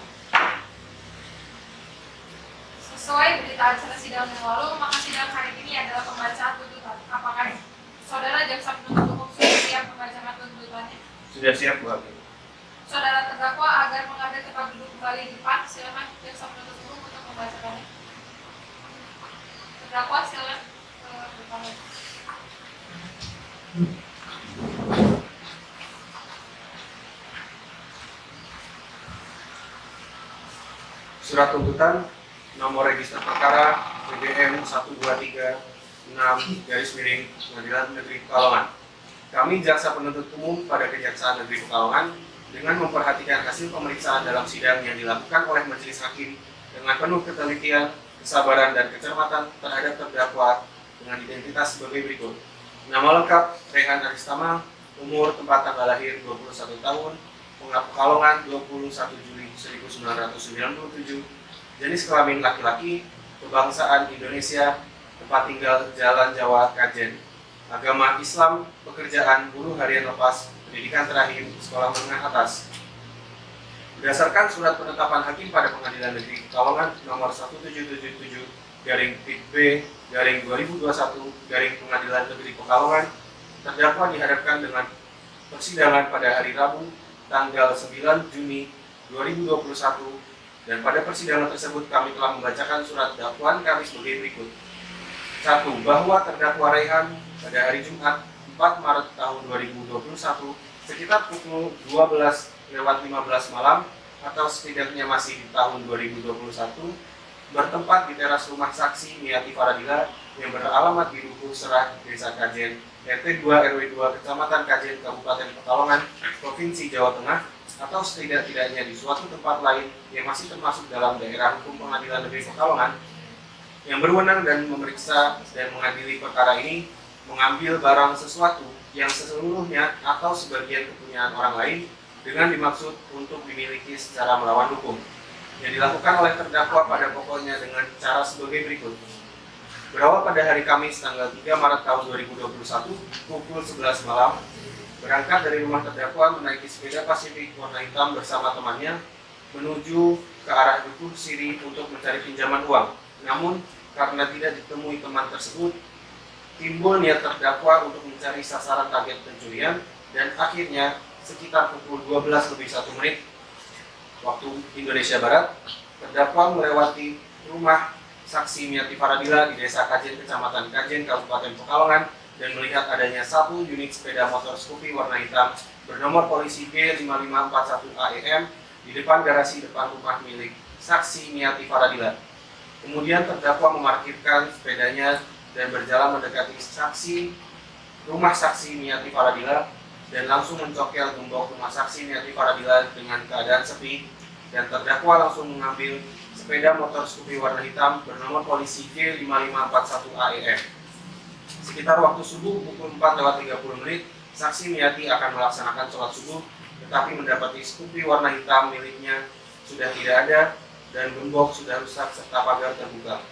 Sesuai berita acara sidang yang lalu, maka sidang hari ini adalah pembacaan tuntutan. Apakah saudara jaksa penuntut umum sudah siap membacakan tuntutannya? Sudah siap, Bu Hakim. Saudara terdakwa agar mengambil tempat duduk kembali di depan, silakan jaksa penuntut umum untuk membacakannya. Terdakwa silakan ke depan. Surat tuntutan nomor register perkara PDM 12366 Pengadilan Negeri Pekalongan. Kami jaksa penuntut umum pada Kejaksaan Negeri Pekalongan dengan memperhatikan hasil pemeriksaan dalam sidang yang dilakukan oleh majelis hakim dengan penuh ketelitian, kesabaran dan kecermatan terhadap terdakwa dengan identitas sebagai berikut. Nama lengkap Rehan Aristama, umur tempat tanggal lahir 21 tahun, Pekalongan 21 Juli 1997, jenis kelamin laki-laki, kebangsaan Indonesia, tempat tinggal Jalan Jawa Kajen, agama Islam, pekerjaan buruh harian lepas, pendidikan terakhir sekolah menengah atas. Berdasarkan surat penetapan hakim pada Pengadilan Negeri Pekalongan nomor 1777/PIB/2021 Pengadilan Negeri Pekalongan, terdakwa dihadapkan dengan persidangan pada hari Rabu tanggal 9 Juni 2021. Dan pada persidangan tersebut kami telah membacakan surat dakwaan kami sebagai berikut. 1. Bahwa terdakwa Rehan pada hari Jumat 4 Maret tahun 2021 sekitar pukul 12:15 malam atau setidaknya masih di tahun 2021 bertempat di teras rumah saksi Miati Faradila yang beralamat di Dukuh Serah, Desa Kajen, RT 2 RW 2 Kecamatan Kajen, Kabupaten Pekalongan, Provinsi Jawa Tengah, atau setidak-tidaknya di suatu tempat lain yang masih termasuk dalam daerah hukum Pengadilan Negeri Pekalongan yang berwenang dan memeriksa dan mengadili perkara ini mengambil barang sesuatu yang seluruhnya atau sebagian kepunyaan orang lain dengan dimaksud untuk dimiliki secara melawan hukum yang dilakukan oleh terdakwa pada pokoknya dengan cara sebagai berikut. Berawal pada hari Kamis tanggal 3 Maret tahun 2021 pukul 11 malam, berangkat dari rumah terdakwa menaiki sepeda Pasifik warna hitam bersama temannya menuju ke arah Dukuh Siri untuk mencari pinjaman uang. Namun, karena tidak ditemui teman tersebut, timbul niat terdakwa untuk mencari sasaran target pencurian dan akhirnya sekitar pukul 12:01 waktu Indonesia Barat, terdakwa melewati rumah saksi Miati Faradila di Desa Kajen, Kecamatan Kajen, Kabupaten Pekalongan dan melihat adanya satu unit sepeda motor Scoopy warna hitam bernomor polisi B5541 AEM di depan garasi depan rumah milik saksi Miati Faradila. Kemudian terdakwa memarkirkan sepedanya dan berjalan mendekati rumah saksi Miati Faradila dan langsung mencokel gembok rumah saksi Miati Faradila dengan keadaan sepi, dan terdakwa langsung mengambil sepeda motor Scoopy warna hitam bernomor polisi G5541 AEM. Sekitar waktu subuh pukul 4:30, saksi Miati akan melaksanakan sholat subuh, tetapi mendapati Scoopy warna hitam miliknya sudah tidak ada dan gembok sudah rusak serta pagar terbuka.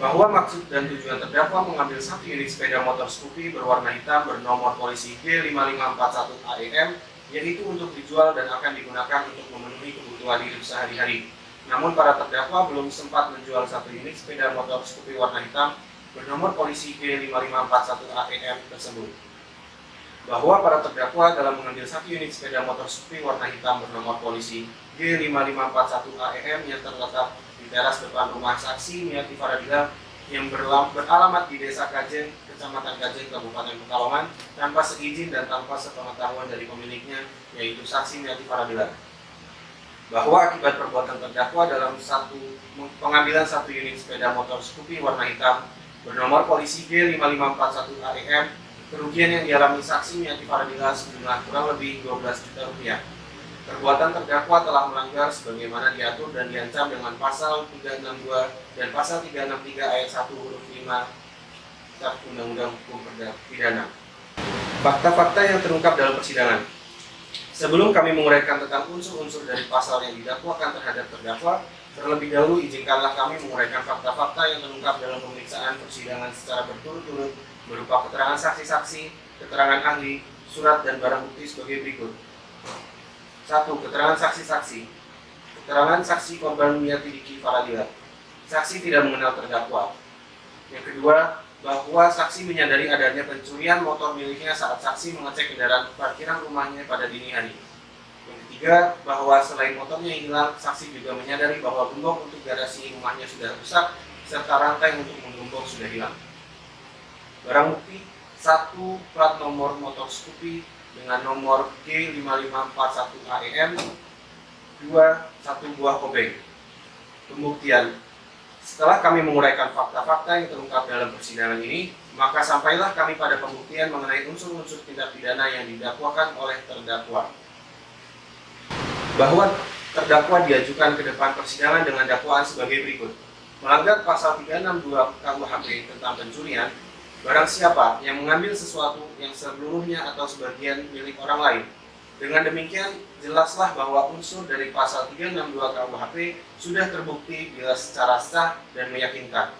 Bahwa maksud dan tujuan terdakwa mengambil satu unit sepeda motor Scoopy berwarna hitam bernomor polisi G5541 AEM, yaitu untuk dijual dan akan digunakan untuk memenuhi kebutuhan hidup sehari-hari. Namun para terdakwa belum sempat menjual satu unit sepeda motor Scoopy warna hitam bernomor polisi G5541 AEM tersebut. Bahwa para terdakwa dalam mengambil satu unit sepeda motor Scoopy warna hitam bernomor polisi G5541 AEM yang terletak di teras depan rumah saksi Miati Faradila yang beralamat di Desa Kajen, Kecamatan Kajen, Kabupaten Pekalongan tanpa seizin dan tanpa sepengetahuan dari pemiliknya, yaitu saksi Miati Faradila. Bahwa akibat perbuatan terdakwa dalam pengambilan satu unit sepeda motor Scoopy warna hitam bernomor polisi G5541 AEM, kerugian yang dialami saksi Miati Faradila sejumlah kurang lebih 12 juta rupiah. Perbuatan terdakwa telah melanggar sebagaimana diatur dan diancam dengan pasal 362 dan pasal 363 ayat 1 huruf 5 Kitab Undang-Undang Hukum Pidana. Fakta-fakta yang terungkap dalam persidangan. Sebelum kami menguraikan tentang unsur-unsur dari pasal yang didakwakan terhadap terdakwa, Terlebih dahulu, izinkanlah kami menguraikan fakta-fakta yang terungkap dalam pemeriksaan persidangan secara berturut-turut berupa keterangan saksi-saksi, keterangan ahli, surat, dan barang bukti sebagai berikut. 1. Keterangan saksi-saksi. Keterangan saksi korban Miati Diki Faradila. Saksi tidak mengenal terdakwa. Yang kedua, bahwa saksi menyadari adanya pencurian motor miliknya saat saksi mengecek kendaraan parkiran rumahnya pada dini hari. Yang ketiga, bahwa selain motornya yang hilang, saksi juga menyadari bahwa gembok untuk garasi rumahnya sudah rusak, serta rantai untuk menggembok sudah hilang. Barang bukti, 1 plat nomor motor Scoopy dengan nomor G5541AEM, 2 1 buah obeng. Pembuktian. Setelah kami menguraikan fakta-fakta yang terungkap dalam persidangan ini, maka sampailah kami pada pembuktian mengenai unsur-unsur tindak pidana yang didakwakan oleh terdakwa. Bahwa terdakwa diajukan ke depan persidangan dengan dakwaan sebagai berikut. Melanggar pasal 362 KUHP tentang pencurian, barang siapa yang mengambil sesuatu yang seluruhnya atau sebagian milik orang lain. Dengan demikian, jelaslah bahwa unsur dari pasal 362 KUHP sudah terbukti bila secara sah dan meyakinkan.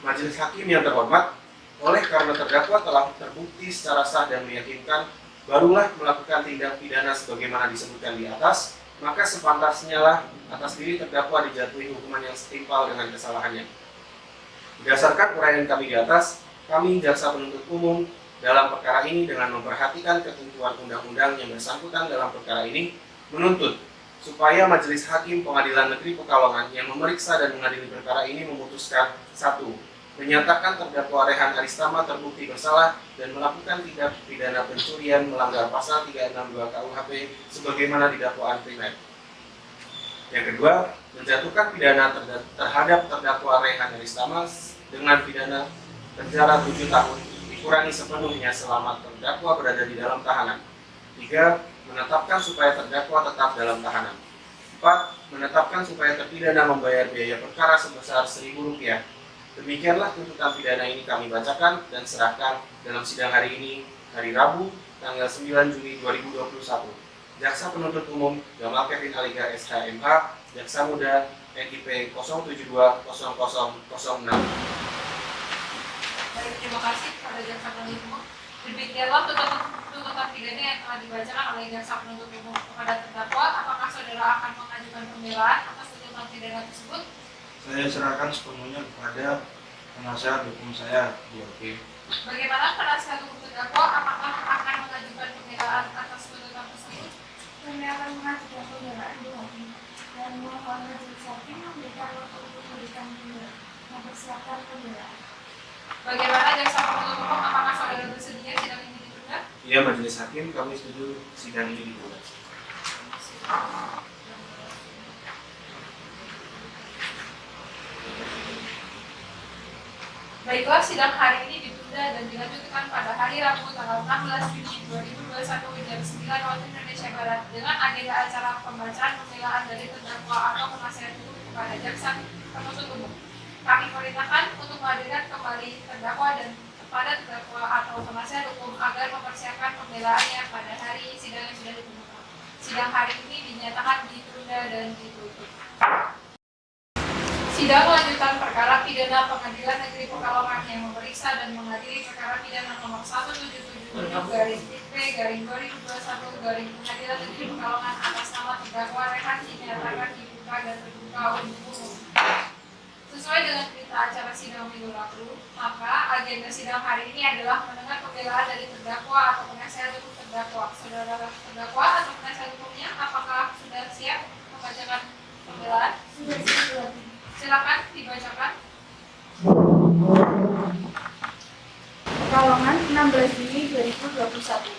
Majelis Hakim yang terhormat, oleh karena terdakwa telah terbukti secara sah dan meyakinkan, barulah melakukan tindak pidana sebagaimana disebutkan di atas, maka sepantasnya lah atas diri terdakwa dijatuhi hukuman yang setimpal dengan kesalahannya. Berdasarkan uraian kami di atas, kami jaksa penuntut umum dalam perkara ini dengan memperhatikan ketentuan undang-undang yang bersangkutan dalam perkara ini, menuntut supaya Majelis Hakim Pengadilan Negeri Pekalongan yang memeriksa dan mengadili perkara ini memutuskan 1. Menyatakan terdakwa Rehan Aristama terbukti bersalah dan melakukan tindak pidana pencurian melanggar pasal 362 KUHP sebagaimana di dakwaan primer. Yang kedua, menjatuhkan pidana terhadap terdakwa Rehan Aristama dengan pidana penjara 7 tahun dikurangi sepenuhnya selama terdakwa berada di dalam tahanan. 3. Menetapkan supaya terdakwa tetap dalam tahanan. 4. Menetapkan supaya terpidana membayar biaya perkara sebesar Rp1.000. Demikianlah tuntutan pidana ini kami bacakan dan serahkan dalam sidang hari ini, hari Rabu, tanggal 9 Juni 2021. Jaksa penuntut umum Gamal Kevin Aliga SHMH, Jaksa Muda NIP 0720006. Baik, terima kasih kepada jaksa penuntut umum. Demikianlah tuntutan pidana yang telah dibacakan oleh jaksa penuntut umum kepada terdakwa. Apakah saudara akan mengajukan pembelaan atas tuntutan pidana tersebut? Saya serahkan sepenuhnya kepada penasihat hukum saya, Bu Hakim. Bagaimana penasihat hukum terdakwa? Apakah akan mengajukan pembelaan atas tuntutan tersebut? Kami akan mengajukan pembelaan Bu Hakim dan mohon Majelis Hakim memberikan waktu untuk memberikan pembelaan, mempersiapkan pembelaan. Bagaimana jaksa penuntut umum? Apakah saudara bersedia sidang ini ditunda? Ya, Majelis Hakim, kami setuju sidang ini ditunda. Baiklah, sidang hari ini ditunda dan dilanjutkan pada hari Rabu tanggal 16 Juni 2021 jam 9 waktu Indonesia Barat dengan agenda acara pembacaan pembelaan dari terdakwa atau penasihat hukum kepada jaksa penuntut umum. Kami perintahkan untuk menghadirkan kembali terdakwa dan kepada terdakwa atau penasihat hukum agar mempersiapkan pembelaannya pada hari sidang yang sudah ditentukan. Sidang hari ini dinyatakan ditunda dan ditutup. Sidang lanjutan perkara pidana Pengadilan Negeri Pekalongan yang memeriksa dan mengadili perkara pidana nomor 1777/2021/Pengadilan Negeri Pekalongan atas nama terdakwa Rehan dinyatakan dibuka dan terbuka untuk umum. Sesuai dengan berita acara sidang minggu lalu, maka agenda sidang hari ini adalah mendengar pembelaan dari terdakwa atau penasihat hukum terdakwa. Saudara terdakwa atau penasihat hukumnya, apakah sudah siap membacakan pembelaan? Sudah siap. Silakan dibacakan. Pekalongan 16 Juni 2021.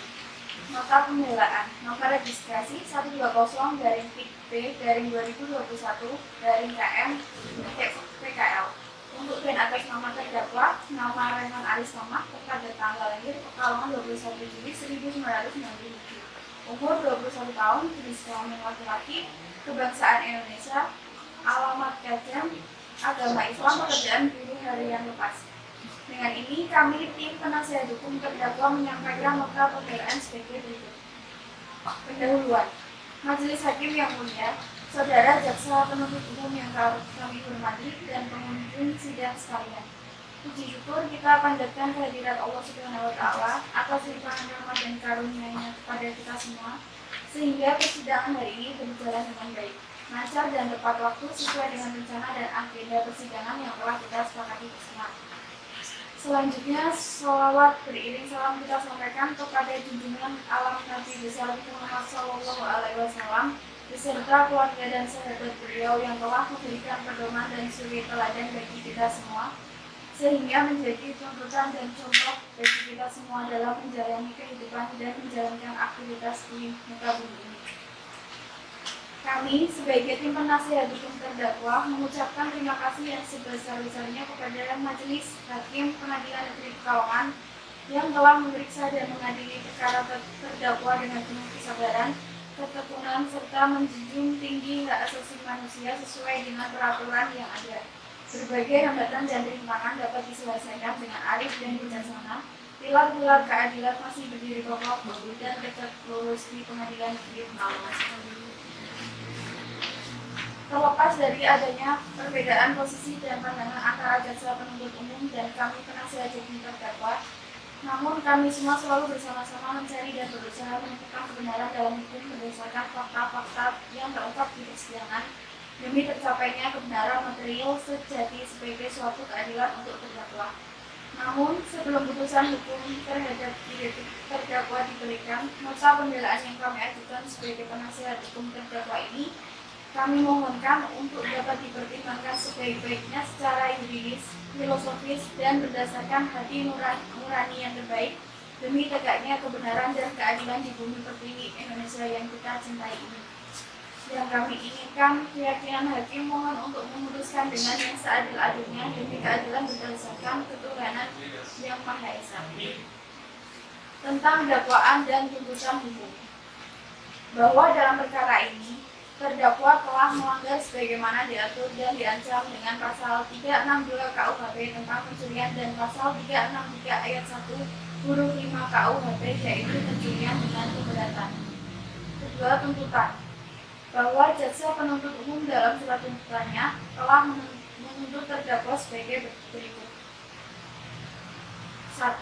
Nota pembelaan. Nota registrasi 120-P/2021-KM PKL. Untuk dan atas nama terdakwa, nama Rehan Aristama, pada tanggal lahir Pekalongan 21 Juli 1997. Umur 21 tahun, jenis kelamin laki-laki, kebangsaan Indonesia, alamat Kajem, agama Islam, pekerjaan buruh harian lepas. Dengan ini, kami tim penasihat hukum terdakwa menyampaikan nota pembelaan sebagai berikut. Pendahuluan. Majelis Hakim yang mulia, Saudara jaksa penuntut umum yang kami hormati dan pengunjung sidang sekalian. Puji syukur kita panjatkan kehadirat Allah Subhanahu wa Ta'ala atas limpahan rahmat dan karunia-Nya kepada kita semua, sehingga persidangan hari ini berjalan dengan baik, lancar dan tepat waktu sesuai dengan rencana dan agenda persidangan yang telah kita sepakati bersama. Selanjutnya, sholawat beriring salam kita sampaikan kepada junjungan alam Nabi besar Muhammad SAW beserta keluarga dan sahabat beliau yang telah memberikan pedoman dan suri teladan bagi kita semua, sehingga menjadi tuntutan dan contoh bagi kita semua dalam menjalani kehidupan dan menjalankan aktivitas di muka bumi ini. Kami sebagai tim penasihat hukum terdakwa mengucapkan terima kasih yang sebesar-besarnya kepada Majelis Hakim Pengadilan Negeri Pekalongan yang telah memeriksa dan mengadili perkara terdakwa dengan penuh kesabaran, ketekunan, serta menjunjung tinggi hak asasi manusia sesuai dengan peraturan yang ada. Berbagai hambatan dan rintangan dapat diselesaikan dengan arif dan bijaksana. Pilar-pilar keadilan masih berdiri kokoh dan tegak lurus di Pengadilan Negeri Pekalongan. Terlepas dari adanya perbedaan posisi dan pandangan antara jaksa penuntut umum dan kami penasihat hukum terdakwa, namun kami semua selalu bersama-sama mencari dan berusaha menemukan kebenaran dalam hukum berdasarkan fakta-fakta yang terungkap di persidangan demi tercapainya kebenaran material sejati sebagai suatu keadilan untuk terdakwa. Namun, sebelum putusan hukum terhadap terdakwa diberikan, nota pembelaan yang kami ajukan sebagai penasihat hukum terdakwa ini kami mohonkan untuk dapat dipertimbangkan sebaik-baiknya secara yuridis, filosofis, dan berdasarkan hati nurani yang terbaik demi tegaknya kebenaran dan keadilan di bumi pertiwi Indonesia yang kita cintai ini. Yang kami inginkan, keyakinan hakim mohon untuk memutuskan dengan yang seadil-adilnya demi keadilan berdasarkan ketuhanan yang Maha Esa. Tentang dakwaan dan tuntutan hukum, bahwa dalam perkara ini terdakwa telah melanggar sebagaimana diatur dan diancam dengan pasal 362 KUHP tentang pencurian dan pasal 363 ayat 1 huruf 5 KUHP yaitu pencurian dengan keberatan. Kedua, tuntutan, bahwa jaksa penuntut umum dalam surat tuntutannya telah menuntut terdakwa sebagai berikut. 1.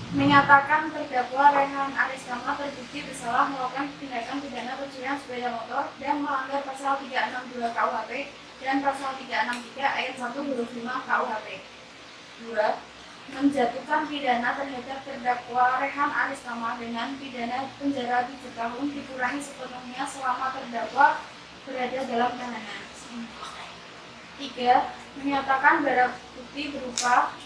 Menyatakan terdakwa Rehan Aristama terbukti bersalah melakukan tindakan pidana pencurian sepeda motor dan melanggar pasal 362 KUHP dan pasal 363 ayat 1 huruf 5 KUHP. 2. Menjatuhkan pidana terhadap terdakwa Rehan Aristama dengan pidana penjara 7 tahun dikurangi sepenuhnya selama terdakwa berada dalam tahanan. 3. Menyatakan barang bukti berupa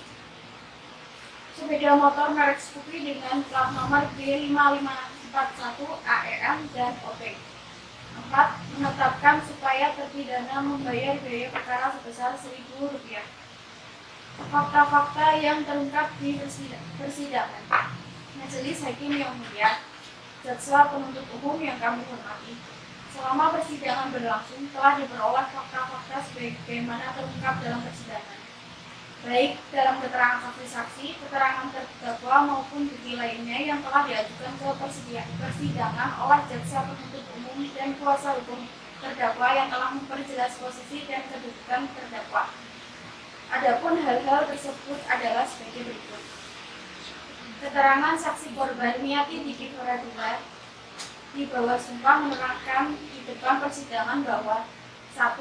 sepeda motor merek Scoopy dengan plat nomor B5541 AEM dan OP. 4. Menetapkan supaya terpidana membayar biaya perkara sebesar Rp1.000. Fakta-fakta yang terungkap di persidangan. Majelis Hakim yang mulia, jaksa penuntut umum yang kami hormati, selama persidangan berlangsung telah diperoleh fakta-fakta sebagaimana terungkap dalam persidangan, baik dalam keterangan saksi-saksi, keterangan terdakwa maupun bukti lainnya yang telah diajukan ke persidangan oleh jaksa penuntut umum dan kuasa hukum terdakwa yang telah memperjelas posisi dan kedudukan terdakwa. Adapun hal-hal tersebut adalah sebagai berikut. Keterangan saksi korban Miati Diki Horadula di bawah sumpah menerangkan di depan persidangan bahwa 1.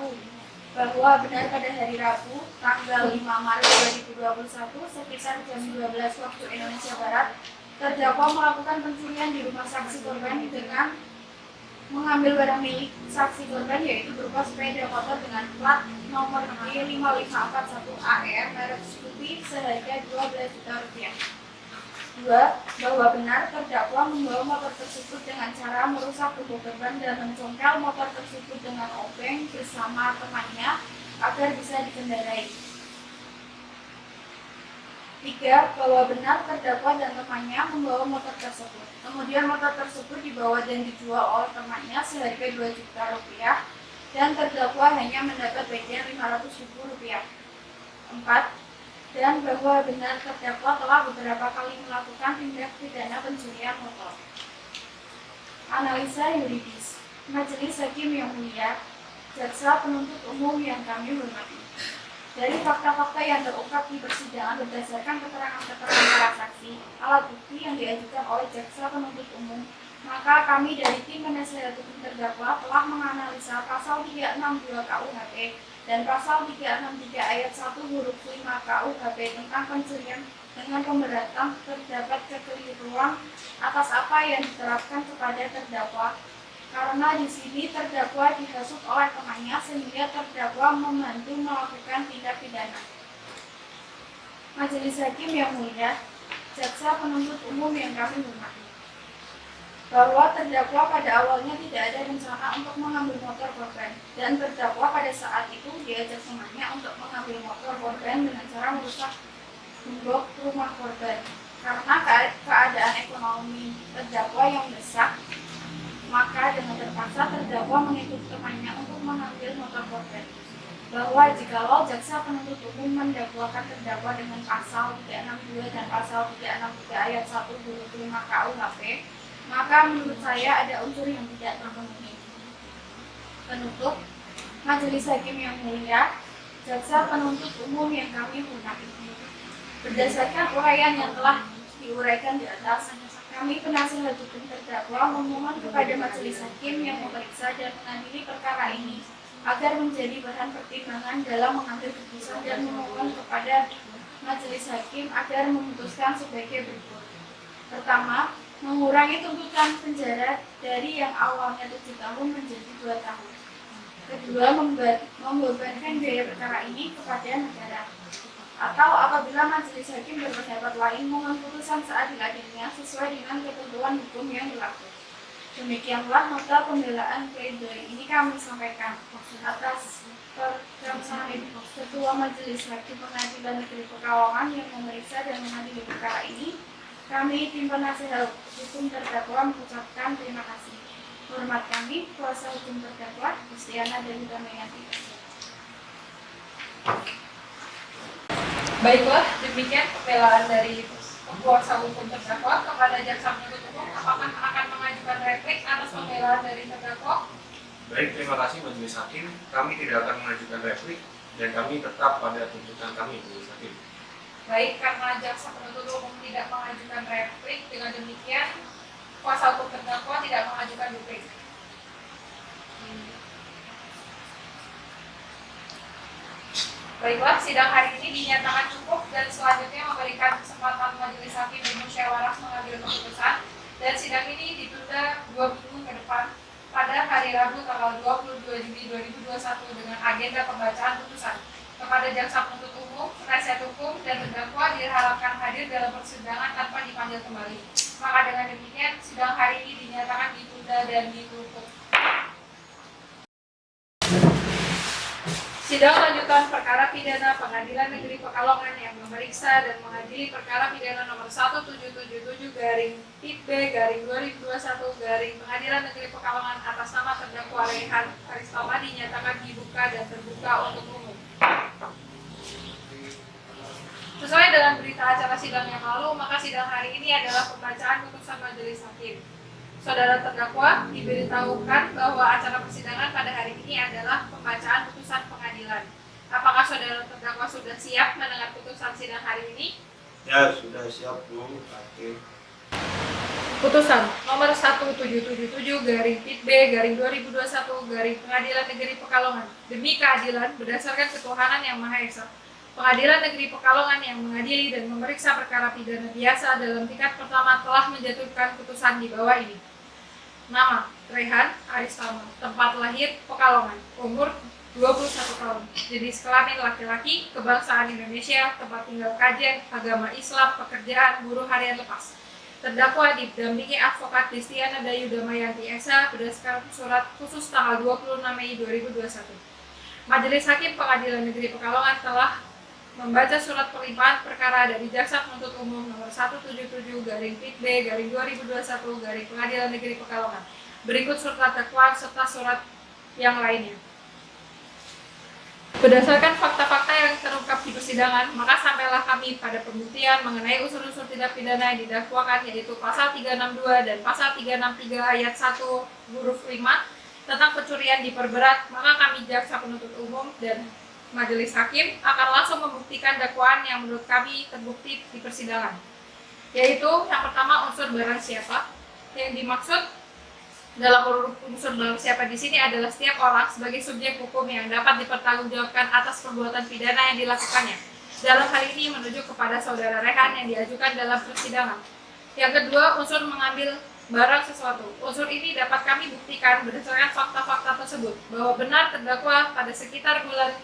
Bahwa benar pada hari Rabu, tanggal 5 Maret 2021, sekitar jam 12 waktu Indonesia Barat, terdakwa melakukan pencurian di rumah saksi korban dengan mengambil barang milik saksi korban yaitu berupa sepeda motor dengan plat nomor B5541 AEM merek Scoopy seharga Rp12 juta. 2. Bahwa benar terdakwa membawa motor tersebut dengan cara merusak tubuh korban dan mencongkel motor tersebut dengan obeng bersama temannya agar bisa dikendarai. 3. Bahwa benar terdakwa dan temannya membawa motor tersebut. Kemudian motor tersebut dibawa dan dijual oleh temannya seharga Rp2 juta dan terdakwa hanya mendapat bagian Rp500.000. 4. Dan bahwa benar terdakwa telah beberapa kali melakukan tindak pidana pencurian motor. Analisa yuridis. Majelis Hakim yang mulia, Jaksa penuntut umum yang kami hormati. Dari fakta-fakta yang terungkap di persidangan berdasarkan keterangan-keterangan para saksi, alat bukti yang diajukan oleh jaksa penuntut umum, maka kami dari tim penasehat hukum terdakwa telah menganalisa pasal 362 KUHP dan pasal 363 ayat 1 huruf 5 KUHP tentang pencurian dengan pemberatan terdapat kekeliruan atas apa yang diterapkan kepada terdakwa. Karena di sini terdakwa dihasut oleh temannya sehingga terdakwa membantu melakukan tindak pidana. Majelis Hakim yang mulia, jaksa penuntut umum yang kami hormati, bahwa terdakwa pada awalnya tidak ada rencana untuk mengambil motor korban dan terdakwa pada saat itu diajak temannya untuk mengambil motor korban dengan cara merusak gembok rumah korban. Karena keadaan ekonomi terdakwa yang mendesak, maka dengan terpaksa terdakwa mengikuti temannya untuk mengambil motor korban. Bahwa jikalau jaksa penuntut umum mendakwakan terdakwa dengan pasal 362 dan pasal 363 ayat 1 huruf 5 KUHP, maka menurut saya ada unsur yang tidak terpenuhi. Penutup, Majelis Hakim yang mulia, jaksa penuntut umum yang kami hormati. Berdasarkan uraian yang telah diuraikan di atas, kami penasihat hukum terdakwa memohon kepada Majelis Hakim yang memeriksa dan mengadili perkara ini agar menjadi bahan pertimbangan dalam mengambil keputusan dan memohon kepada Majelis Hakim agar memutuskan sebagai berikut. Pertama, mengurangi tuntutan penjara dari yang awalnya 7 tahun menjadi 2 tahun. Kedua, membebankan biaya perkara ini kepada negara. Atau apabila Majelis Hakim berpendapat lain, mohon putusan seadil-adilnya sesuai dengan ketentuan hukum yang berlaku. Demikianlah nota pembelaan pledoi ini kami sampaikan atas permohonan Ketua Majelis Hakim Pengadilan Negeri Pekalongan yang memeriksa dan mengadili perkara ini. Kami tim penasehat hukum terdakwa mengucapkan terima kasih. Hormat kami, kuasa hukum terdakwa Kristiana Dewi Damayanti. Baiklah, demikian pembelaan dari kuasa hukum terdakwa kepada jaksa penuntut umum. Apakah akan mengajukan replik atas pembelaan dari terdakwa? Baik, terima kasih Majelis Hakim. Kami tidak akan mengajukan replik dan kami tetap pada tuntutan kami, Majelis Hakim. Baik, karena jaksa penuntut umum tidak mengajukan replik, dengan demikian kuasa hukum terdakwa tidak mengajukan replik. Baiklah, sidang hari ini dinyatakan cukup dan selanjutnya memberikan kesempatan Majelis Hakim bermusyawarah mengambil keputusan, dan sidang ini ditunda 2 minggu ke depan pada hari Rabu tanggal 22 Juli 2021 dengan agenda pembacaan putusan. Kepada jaksa penuntut umum, penasihat hukum, dan terdakwa diharapkan hadir dalam persidangan tanpa dipanggil kembali. Maka dengan demikian, sidang hari ini dinyatakan ditunda dan ditutup. Sidang lanjutan perkara pidana Pengadilan Negeri Pekalongan yang memeriksa dan mengadili perkara pidana nomor 1777-PIB-2021 Pengadilan Negeri Pekalongan atas nama terdakwa Rehan Aristama dinyatakan dibuka dan terbuka untuk umum. Sesuai dengan berita acara sidang yang lalu, maka sidang hari ini adalah pembacaan putusan Majelis Hakim. Saudara terdakwa diberitahukan bahwa acara persidangan pada hari ini adalah pembacaan putusan pengadilan. Apakah saudara terdakwa sudah siap mendengar putusan sidang hari ini? Ya, sudah siap Bu Hakim. Putusan nomor 1777-PIB-2021 Pengadilan Negeri Pekalongan demi keadilan berdasarkan ketuhanan yang Maha Esa. Pengadilan Negeri Pekalongan yang mengadili dan memeriksa perkara pidana biasa dalam tingkat pertama telah menjatuhkan putusan di bawah ini. Nama, Rehan Aristama, tempat lahir Pekalongan, umur 21 tahun, jenis kelamin laki-laki, kebangsaan Indonesia, tempat tinggal Kajen, agama Islam, pekerjaan buruh harian lepas. Terdakwa didampingi advokat Kristiana Dewi Damayanti Esa berdasarkan surat khusus tanggal 26 Mei 2021. Majelis Hakim Pengadilan Negeri Pekalongan telah membaca surat pelimpahan perkara dari Jaksa Penuntut Umum nomor 177-PIB-2021 Pengadilan Negeri Pekalongan. Berikut surat dakwaan serta surat yang lainnya. Berdasarkan fakta-fakta yang terungkap di persidangan, maka sampailah kami pada pembuktian mengenai unsur-unsur tindak pidana yang didakwakan, yaitu pasal 362 dan pasal 363 ayat 1 huruf 5 tentang pencurian diperberat, maka kami jaksa penuntut umum dan majelis hakim akan langsung membuktikan dakwaan yang menurut kami terbukti di persidangan, yaitu yang pertama unsur barang siapa. Yang dimaksud dalam unsur barang siapa di sini adalah setiap orang sebagai subjek hukum yang dapat dipertanggungjawabkan atas perbuatan pidana yang dilakukannya. Dalam hal ini menuju kepada saudara Rehan yang diajukan dalam persidangan. Yang kedua, unsur mengambil barang sesuatu. Unsur ini dapat kami buktikan berdasarkan fakta-fakta tersebut bahwa benar terdakwa pada sekitar bulan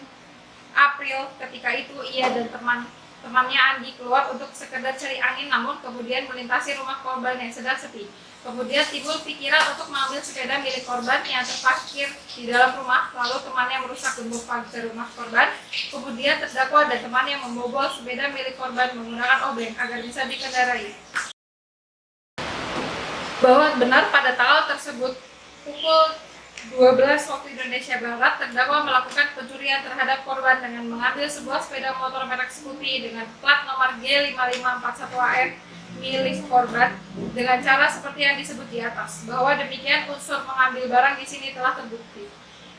April ketika itu ia dan temannya Andi keluar untuk sekedar cari angin, namun kemudian melintasi rumah korban yang sedang sepi. Kemudian timbul pikiran untuk mengambil sepeda milik korban yang terparkir di dalam rumah, lalu temannya merusak gembok pagar rumah korban. Kemudian terdakwa dan temannya membobol sepeda milik korban menggunakan obeng agar bisa dikendarai. Bahwa benar pada tanggal tersebut pukul 12 waktu Indonesia Barat, terdakwa melakukan pencurian terhadap korban dengan mengambil sebuah sepeda motor merek Scoopy dengan plat nomor G5541AF milik korban dengan cara seperti yang disebut di atas. Bahwa demikian unsur mengambil barang di sini telah terbukti.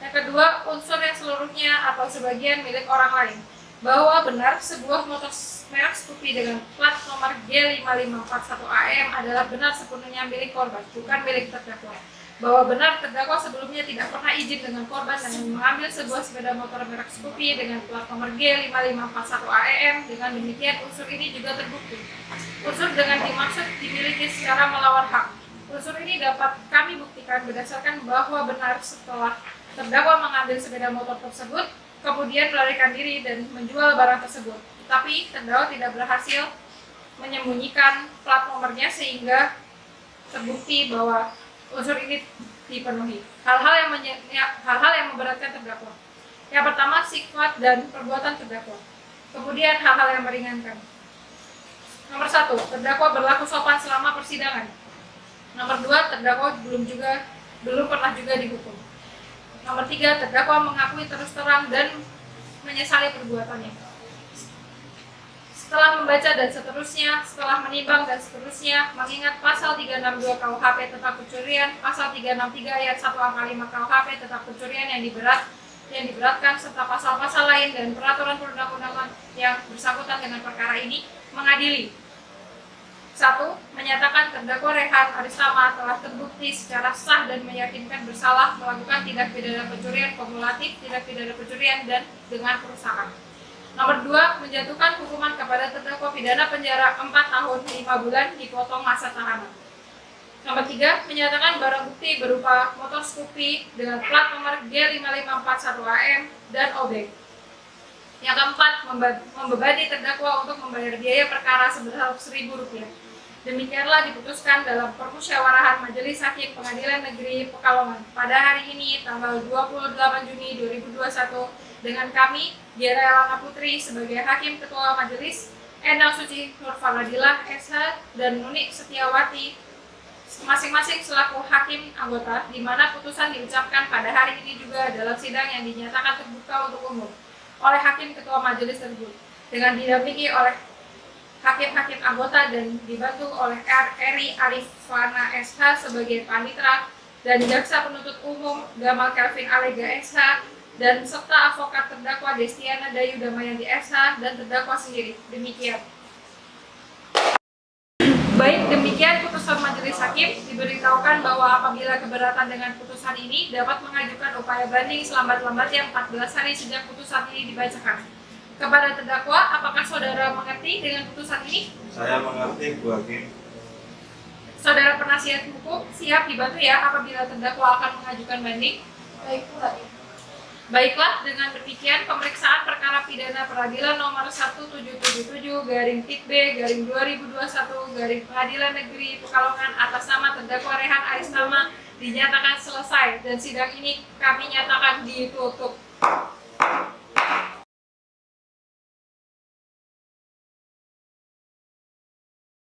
Yang kedua, unsur yang seluruhnya atau sebagian milik orang lain. Bahwa benar sebuah motor merek Scoopy dengan plat nomor G5541AM adalah benar sepenuhnya milik korban, bukan milik terdakwa. Bahwa benar terdakwa sebelumnya tidak pernah izin dengan korban dengan mengambil sebuah sepeda motor merek Scoopy dengan plat nomor G5541AM. Dengan demikian unsur ini juga terbukti. Unsur dengan dimaksud dimiliki secara melawan hak. Unsur ini dapat kami buktikan berdasarkan bahwa benar setelah terdakwa mengambil sepeda motor tersebut, kemudian melarikan diri dan menjual barang tersebut. Tapi terdakwa tidak berhasil menyembunyikan plat nomornya sehingga terbukti bahwa unsur ini dipenuhi. Hal-hal yang memberatkan terdakwa. Yang pertama, sifat dan perbuatan terdakwa. Kemudian hal-hal yang meringankan. Nomor 1, terdakwa berlaku sopan selama persidangan. Nomor 2, terdakwa belum pernah juga dihukum. Nomor 3, terdakwa mengakui terus terang dan menyesali perbuatannya. Setelah membaca dan seterusnya, setelah menimbang dan seterusnya, mengingat pasal 362 KUHP tentang pencurian, pasal 363 ayat 1 angka 5 KUHP tentang pencurian yang diberatkan, serta pasal-pasal lain dan peraturan perundang-undangan yang bersangkutan dengan perkara ini, mengadili. 1. Menyatakan terdakwa Rehan Aristama telah terbukti secara sah dan meyakinkan bersalah melakukan tindak pidana pencurian kumulatif, tindak pidana pencurian dan dengan perusahaan. Nomor 2, menjatuhkan hukuman kepada terdakwa pidana penjara 4 tahun 5 bulan dipotong masa tahanan. Nomor 3, menyatakan barang bukti berupa motor Scoopy dengan plat nomor G5541AM dan obeng. Yang keempat, membebani terdakwa untuk membayar biaya perkara sebesar Rp1.000. Demikianlah diputuskan dalam permusyawarahan Majelis Hakim Pengadilan Negeri Pekalongan pada hari ini tanggal 28 Juni 2021 dengan kami, Diara Elana Putri sebagai Hakim Ketua Majelis, Endang Suci Nurfaladillah SH dan Nunik Setiawati masing-masing selaku Hakim anggota, di mana putusan diucapkan pada hari ini juga dalam sidang yang dinyatakan terbuka untuk umum oleh Hakim Ketua Majelis tersebut dengan didampingi oleh Hakim-hakim anggota dan dibantu oleh RI Arifana SH sebagai panitera dan jaksa penuntut umum Gamal Kelvin Alega SH dan serta advokat terdakwa Destiana Dayu Damayanti SH dan terdakwa sendiri. Demikian. Baik, demikian putusan Majelis Hakim. Diberitahukan bahwa apabila keberatan dengan putusan ini dapat mengajukan upaya banding selambat-lambatnya 14 hari sejak putusan ini dibacakan. Kepada terdakwa, apakah saudara mengerti dengan putusan ini? Saya mengerti, Bu Hakim. Saudara penasihat hukum siap dibantu ya apabila terdakwa akan mengajukan banding? Baik, Bu Hakim. Baiklah, dengan demikian pemeriksaan perkara pidana peradilan nomor 1777-B/2021 Pengadilan Negeri Pekalongan atas nama terdakwa Rehan Aristama dinyatakan selesai dan sidang ini kami nyatakan ditutup.